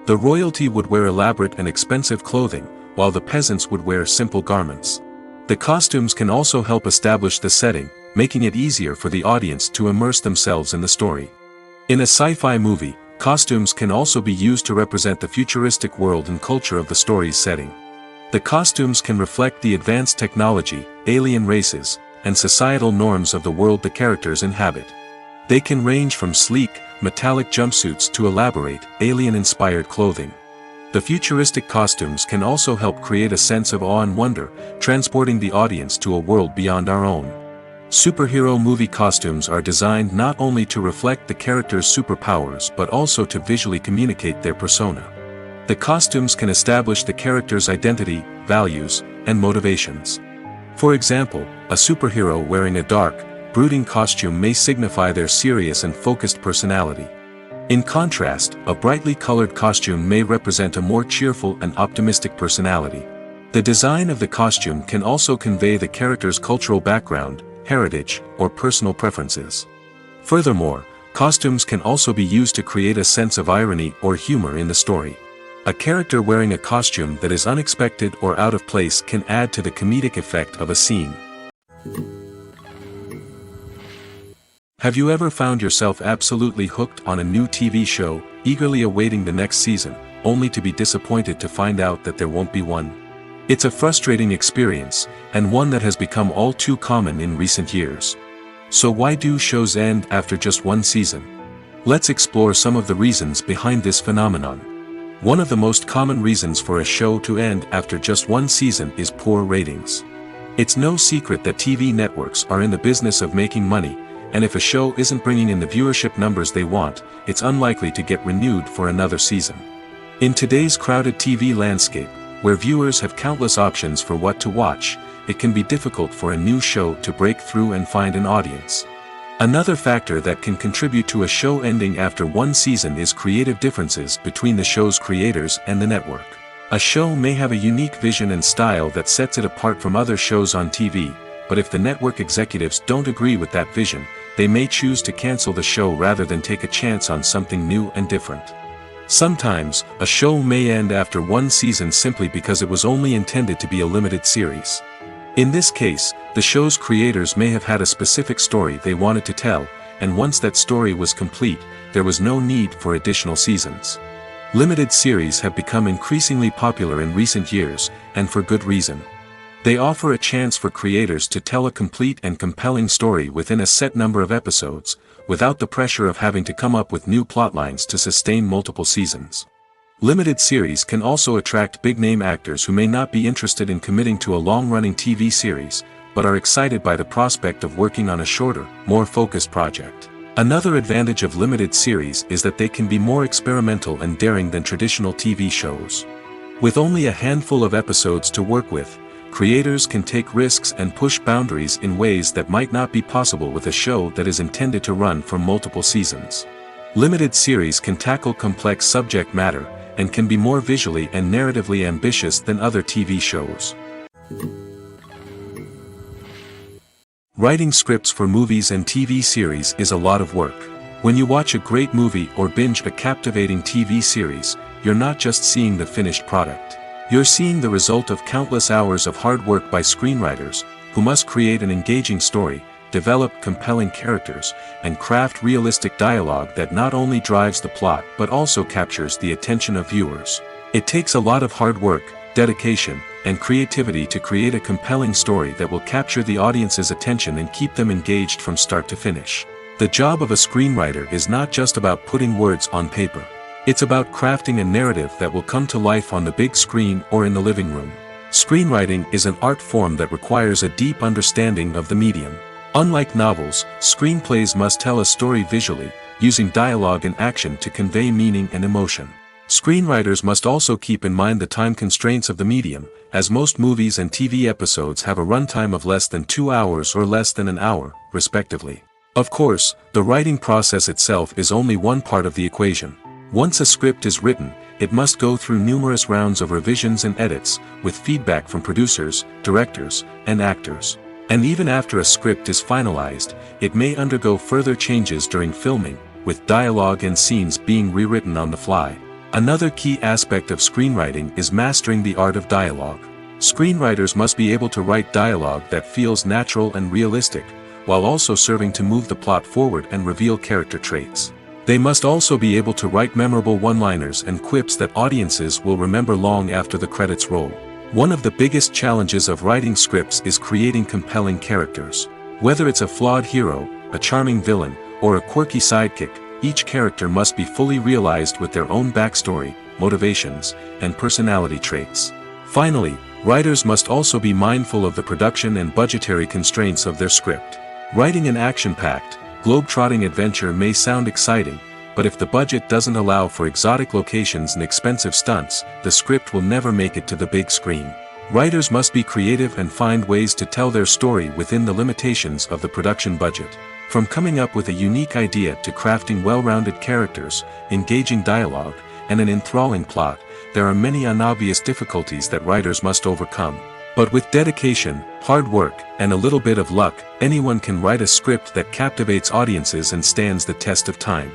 [SPEAKER 1] The royalty would wear elaborate and expensive clothing, while the peasants would wear simple garments. The costumes can also help establish the setting, making it easier for the audience to immerse themselves in the story. In a sci-fi movie, costumes can also be used to represent the futuristic world and culture of the story's setting. The costumes can reflect the advanced technology, alien races, and societal norms of the world the characters inhabit. They can range from sleek, metallic jumpsuits to elaborate, alien-inspired clothing. The futuristic costumes can also help create a sense of awe and wonder, transporting the audience to a world beyond our own. Superhero movie costumes are designed not only to reflect the character's superpowers but also to visually communicate their persona. The costumes can establish the character's identity, values, and motivations. For example, a superhero wearing a dark, brooding costume may signify their serious and focused personality. In contrast, a brightly colored costume may represent a more cheerful and optimistic personality. The design of the costume can also convey the character's cultural background, heritage, or personal preferences. Furthermore, costumes can also be used to create a sense of irony or humor in the story. A character wearing a costume that is unexpected or out of place can add to the comedic effect of a scene. Have you ever found yourself absolutely hooked on a new TV show, eagerly awaiting the next season, only to be disappointed to find out that there won't be one? It's a frustrating experience, and one that has become all too common in recent years. So why do shows end after just one season? Let's explore some of the reasons behind this phenomenon. One of the most common reasons for a show to end after just one season is poor ratings. It's no secret that TV networks are in the business of making money, and if a show isn't bringing in the viewership numbers they want, it's unlikely to get renewed for another season. In today's crowded TV landscape, where viewers have countless options for what to watch, it can be difficult for a new show to break through and find an audience. Another factor that can contribute to a show ending after one season is creative differences between the show's creators and the network. A show may have a unique vision and style that sets it apart from other shows on TV, but if the network executives don't agree with that vision, they may choose to cancel the show rather than take a chance on something new and different. Sometimes, a show may end after one season simply because it was only intended to be a limited series. In this case, the show's creators may have had a specific story they wanted to tell, and once that story was complete, there was no need for additional seasons. Limited series have become increasingly popular in recent years, and for good reason. They offer a chance for creators to tell a complete and compelling story within a set number of episodes, without the pressure of having to come up with new plotlines to sustain multiple seasons. Limited series can also attract big-name actors who may not be interested in committing to a long-running TV series, but are excited by the prospect of working on a shorter, more focused project. Another advantage of limited series is that they can be more experimental and daring than traditional TV shows. With only a handful of episodes to work with, creators can take risks and push boundaries in ways that might not be possible with a show that is intended to run for multiple seasons. Limited series can tackle complex subject matter, and can be more visually and narratively ambitious than other TV shows. Writing scripts for movies and TV series is a lot of work. When you watch a great movie or binge a captivating TV series, you're not just seeing the finished product. You're seeing the result of countless hours of hard work by screenwriters, who must create an engaging story, develop compelling characters, and craft realistic dialogue that not only drives the plot but also captures the attention of viewers. It takes a lot of hard work, dedication, and creativity to create a compelling story that will capture the audience's attention and keep them engaged from start to finish. The job of a screenwriter is not just about putting words on paper. It's about crafting a narrative that will come to life on the big screen or in the living room. Screenwriting is an art form that requires a deep understanding of the medium. Unlike novels, screenplays must tell a story visually, using dialogue and action to convey meaning and emotion. Screenwriters must also keep in mind the time constraints of the medium, as most movies and TV episodes have a runtime of less than 2 hours or less than an hour, respectively. Of course, the writing process itself is only one part of the equation. Once a script is written, it must go through numerous rounds of revisions and edits, with feedback from producers, directors, and actors. And even after a script is finalized, it may undergo further changes during filming, with dialogue and scenes being rewritten on the fly. Another key aspect of screenwriting is mastering the art of dialogue. Screenwriters must be able to write dialogue that feels natural and realistic, while also serving to move the plot forward and reveal character traits. They must also be able to write memorable one-liners and quips that audiences will remember long after the credits roll. One of the biggest challenges of writing scripts is creating compelling characters. Whether it's a flawed hero, a charming villain, or a quirky sidekick, each character must be fully realized with their own backstory, motivations, and personality traits. Finally, writers must also be mindful of the production and budgetary constraints of their script. Writing an action-packed, globe-trotting adventure may sound exciting, but if the budget doesn't allow for exotic locations and expensive stunts, the script will never make it to the big screen. Writers must be creative and find ways to tell their story within the limitations of the production budget. From coming up with a unique idea to crafting well-rounded characters, engaging dialogue, and an enthralling plot, there are many unobvious difficulties that writers must overcome. But with dedication, hard work, and a little bit of luck, anyone can write a script that captivates audiences and stands the test of time.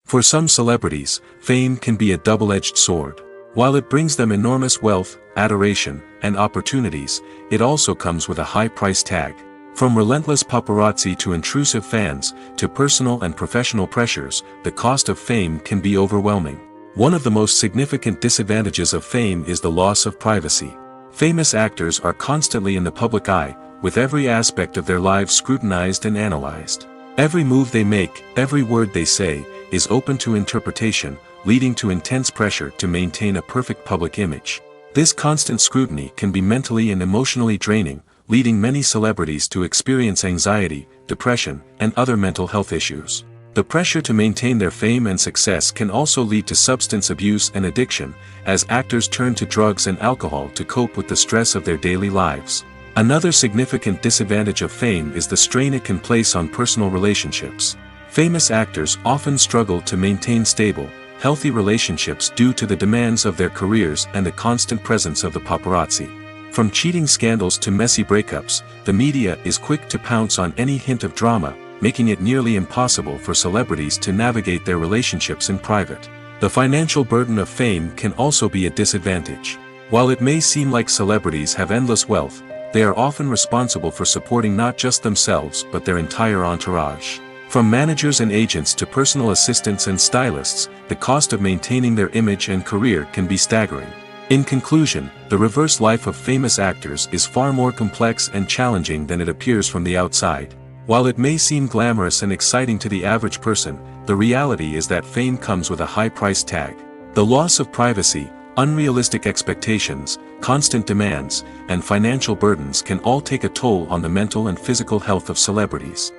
[SPEAKER 1] For some celebrities, fame can be a double-edged sword. While it brings them enormous wealth, adoration, and opportunities, it also comes with a high price tag. From relentless paparazzi to intrusive fans, to personal and professional pressures, the cost of fame can be overwhelming. One of the most significant disadvantages of fame is the loss of privacy. Famous actors are constantly in the public eye, with every aspect of their lives scrutinized and analyzed. Every move they make, every word they say, is open to interpretation, leading to intense pressure to maintain a perfect public image. This constant scrutiny can be mentally and emotionally draining, leading many celebrities to experience anxiety, depression, and other mental health issues. The pressure to maintain their fame and success can also lead to substance abuse and addiction, as actors turn to drugs and alcohol to cope with the stress of their daily lives. Another significant disadvantage of fame is the strain it can place on personal relationships. Famous actors often struggle to maintain stable, healthy relationships due to the demands of their careers and the constant presence of the paparazzi. From cheating scandals to messy breakups, the media is quick to pounce on any hint of drama, making it nearly impossible for celebrities to navigate their relationships in private. The financial burden of fame can also be a disadvantage. While it may seem like celebrities have endless wealth, they are often responsible for supporting not just themselves but their entire entourage. From managers and agents to personal assistants and stylists, the cost of maintaining their image and career can be staggering. In conclusion, the reverse life of famous actors is far more complex and challenging than it appears from the outside. While it may seem glamorous and exciting to the average person, the reality is that fame comes with a high price tag. The loss of privacy, unrealistic expectations, constant demands, and financial burdens can all take a toll on the mental and physical health of celebrities.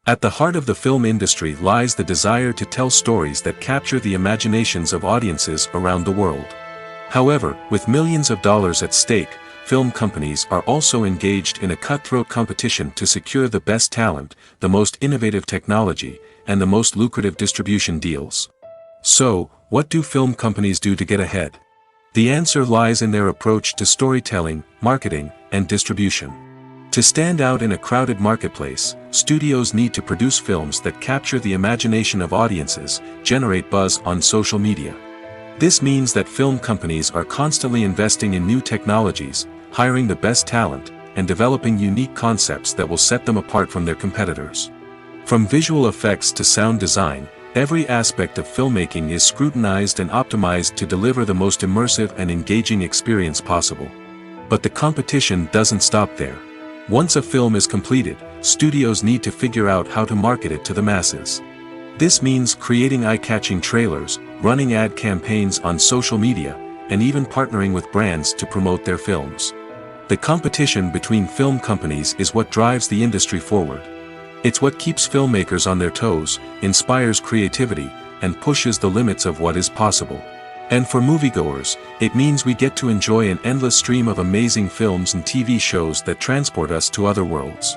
[SPEAKER 1] At the heart of the film industry lies the desire to tell stories that capture the imaginations of audiences around the world. However, with millions of dollars at stake, film companies are also engaged in a cutthroat competition to secure the best talent, the most innovative technology, and the most lucrative distribution deals. So, what do film companies do to get ahead? The answer lies in their approach to storytelling, marketing, and distribution. To stand out in a crowded marketplace, studios need to produce films that capture the imagination of audiences, generate buzz on social media. This means that film companies are constantly investing in new technologies, hiring the best talent, and developing unique concepts that will set them apart from their competitors. From visual effects to sound design, every aspect of filmmaking is scrutinized and optimized to deliver the most immersive and engaging experience possible. But the competition doesn't stop there. Once a film is completed, studios need to figure out how to market it to the masses. This means creating eye-catching trailers, running ad campaigns on social media, and even partnering with brands to promote their films. The competition between film companies is what drives the industry forward. It's what keeps filmmakers on their toes, inspires creativity, and pushes the limits of what is possible. And for moviegoers, it means we get to enjoy an endless stream of amazing films and TV shows that transport us to other worlds.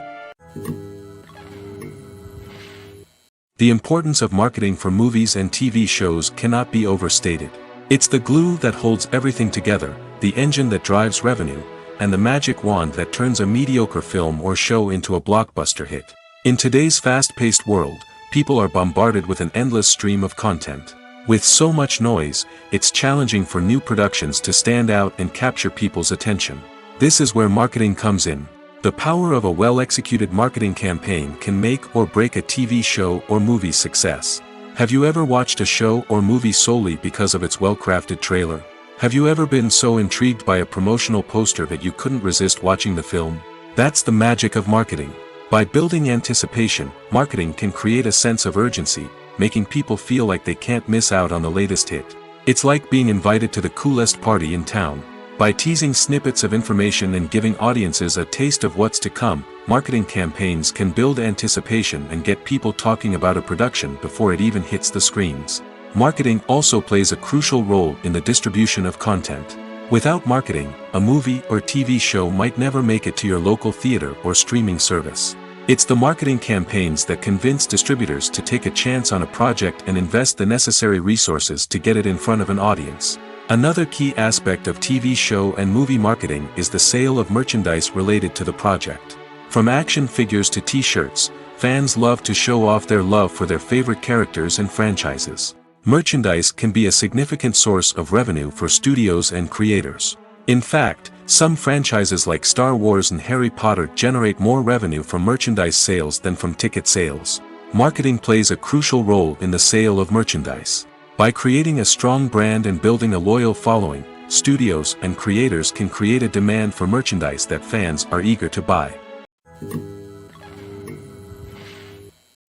[SPEAKER 1] The importance of marketing for movies and TV shows cannot be overstated. It's the glue that holds everything together, the engine that drives revenue, and the magic wand that turns a mediocre film or show into a blockbuster hit. In today's fast-paced world, people are bombarded with an endless stream of content. With so much noise, it's challenging for new productions to stand out and capture people's attention. This is where marketing comes in. The power of a well-executed marketing campaign can make or break a TV show or movie's success. Have you ever watched a show or movie solely because of its well-crafted trailer? Have you ever been so intrigued by a promotional poster that you couldn't resist watching the film? That's the magic of marketing. By building anticipation, marketing can create a sense of urgency, making people feel like they can't miss out on the latest hit. It's like being invited to the coolest party in town. By teasing snippets of information and giving audiences a taste of what's to come, marketing campaigns can build anticipation and get people talking about a production before it even hits the screens. Marketing also plays a crucial role in the distribution of content. Without marketing, a movie or TV show might never make it to your local theater or streaming service. It's the marketing campaigns that convince distributors to take a chance on a project and invest the necessary resources to get it in front of an audience. Another key aspect of TV show and movie marketing is the sale of merchandise related to the project. From action figures to t-shirts, fans love to show off their love for their favorite characters and franchises. Merchandise can be a significant source of revenue for studios and creators. In fact, some franchises like Star Wars and Harry Potter generate more revenue from merchandise sales than from ticket sales. Marketing plays a crucial role in the sale of merchandise. By creating a strong brand and building a loyal following, studios and creators can create a demand for merchandise that fans are eager to buy.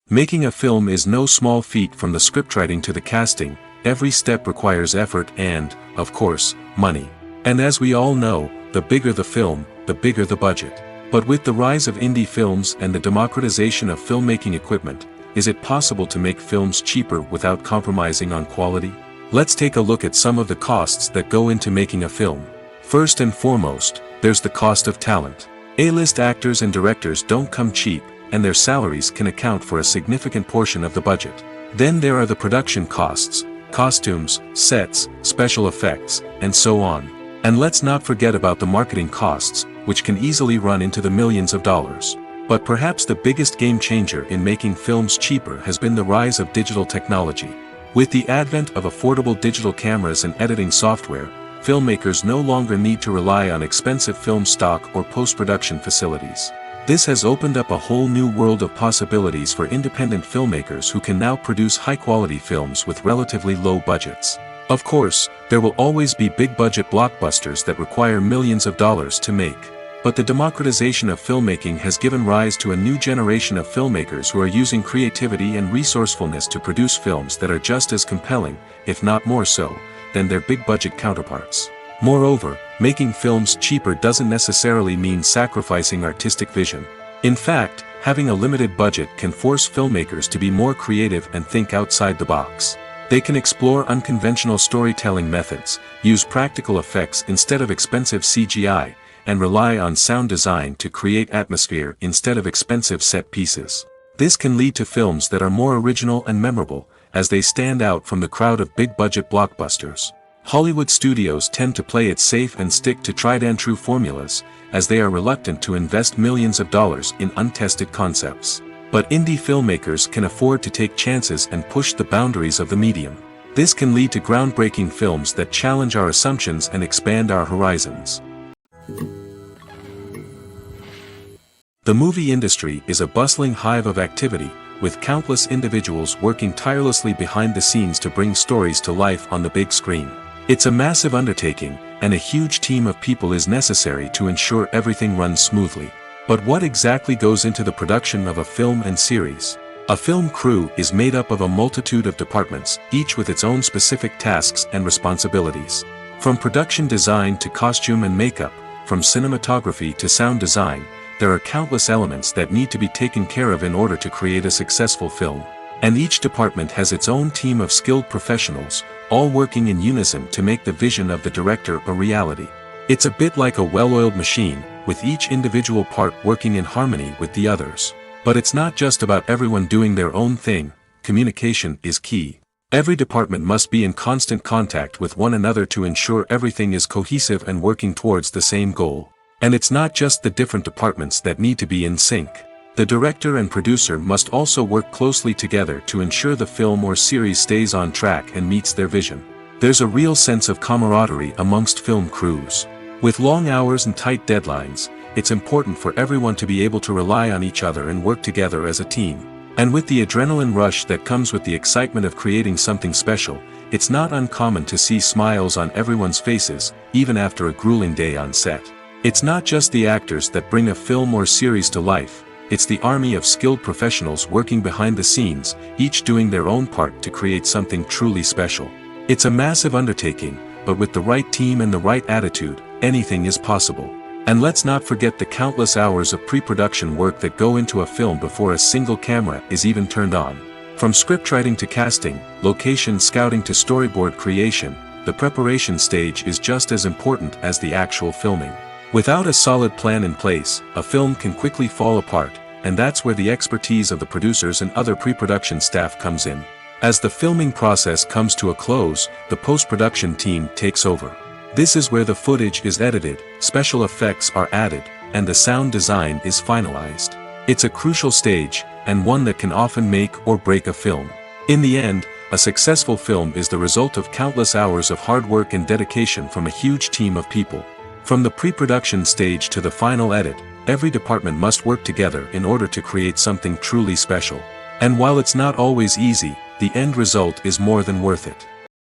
[SPEAKER 1] Making a film is no small feat. From the scriptwriting to the casting, every step requires effort and, of course, money. And as we all know, the bigger the film, the bigger the budget. But with the rise of indie films and the democratization of filmmaking equipment, is it possible to make films cheaper without compromising on quality? Let's take a look at some of the costs that go into making a film. First and foremost, there's the cost of talent. A-list actors and directors don't come cheap, and their salaries can account for a significant portion of the budget. Then there are the production costs, costumes, sets, special effects, and so on. And let's not forget about the marketing costs, which can easily run into the millions of dollars. But perhaps the biggest game changer in making films cheaper has been the rise of digital technology. With the advent of affordable digital cameras and editing software, filmmakers no longer need to rely on expensive film stock or post-production facilities. This has opened up a whole new world of possibilities for independent filmmakers who can now produce high-quality films with relatively low budgets. Of course, there will always be big-budget blockbusters that require millions of dollars to make. But the democratization of filmmaking has given rise to a new generation of filmmakers who are using creativity and resourcefulness to produce films that are just as compelling, if not more so, than their big-budget counterparts. Moreover, making films cheaper doesn't necessarily mean sacrificing artistic vision. In fact, having a limited budget can force filmmakers to be more creative and think outside the box. They can explore unconventional storytelling methods, use practical effects instead of expensive CGI, and rely on sound design to create atmosphere instead of expensive set pieces. This can lead to films that are more original and memorable, as they stand out from the crowd of big-budget blockbusters. Hollywood studios tend to play it safe and stick to tried-and-true formulas, as they are reluctant to invest millions of dollars in untested concepts. But indie filmmakers can afford to take chances and push the boundaries of the medium. This can lead to groundbreaking films that challenge our assumptions and expand our horizons. The movie industry is a bustling hive of activity, with countless individuals working tirelessly behind the scenes to bring stories to life on the big screen. It's a massive undertaking, and a huge team of people is necessary to ensure everything runs smoothly. But what exactly goes into the production of a film and series? A film crew is made up of a multitude of departments, each with its own specific tasks and responsibilities. From production design to costume and makeup, from cinematography to sound design, there are countless elements that need to be taken care of in order to create a successful film. And each department has its own team of skilled professionals, all working in unison to make the vision of the director a reality. It's a bit like a well-oiled machine, with each individual part working in harmony with the others. But it's not just about everyone doing their own thing. communication is key. Every department must be in constant contact with one another to ensure everything is cohesive and working towards the same goal. And it's not just the different departments that need to be in sync. The director and producer must also work closely together to ensure the film or series stays on track and meets their vision. There's a real sense of camaraderie amongst film crews. With long hours and tight deadlines, it's important for everyone to be able to rely on each other and work together as a team. And with the adrenaline rush that comes with the excitement of creating something special, it's not uncommon to see smiles on everyone's faces, even after a grueling day on set. It's not just the actors that bring a film or series to life, it's the army of skilled professionals working behind the scenes, each doing their own part to create something truly special. It's a massive undertaking, but with the right team and the right attitude, anything is possible. And let's not forget the countless hours of pre-production work that go into a film before a single camera is even turned on. From scriptwriting to casting, location scouting to storyboard creation, the preparation stage is just as important as the actual filming. Without a solid plan in place, a film can quickly fall apart, and that's where the expertise of the producers and other pre-production staff comes in. As the filming process comes to a close, the post-production team takes over. This is where the footage is edited, special effects are added, and the sound design is finalized. It's a crucial stage, and one that can often make or break a film. In the end, a successful film is the result of countless hours of hard work and dedication from a huge team of people. From the pre-production stage to the final edit, every department must work together in order to create something truly special. And while it's not always easy, the end result is more than worth it.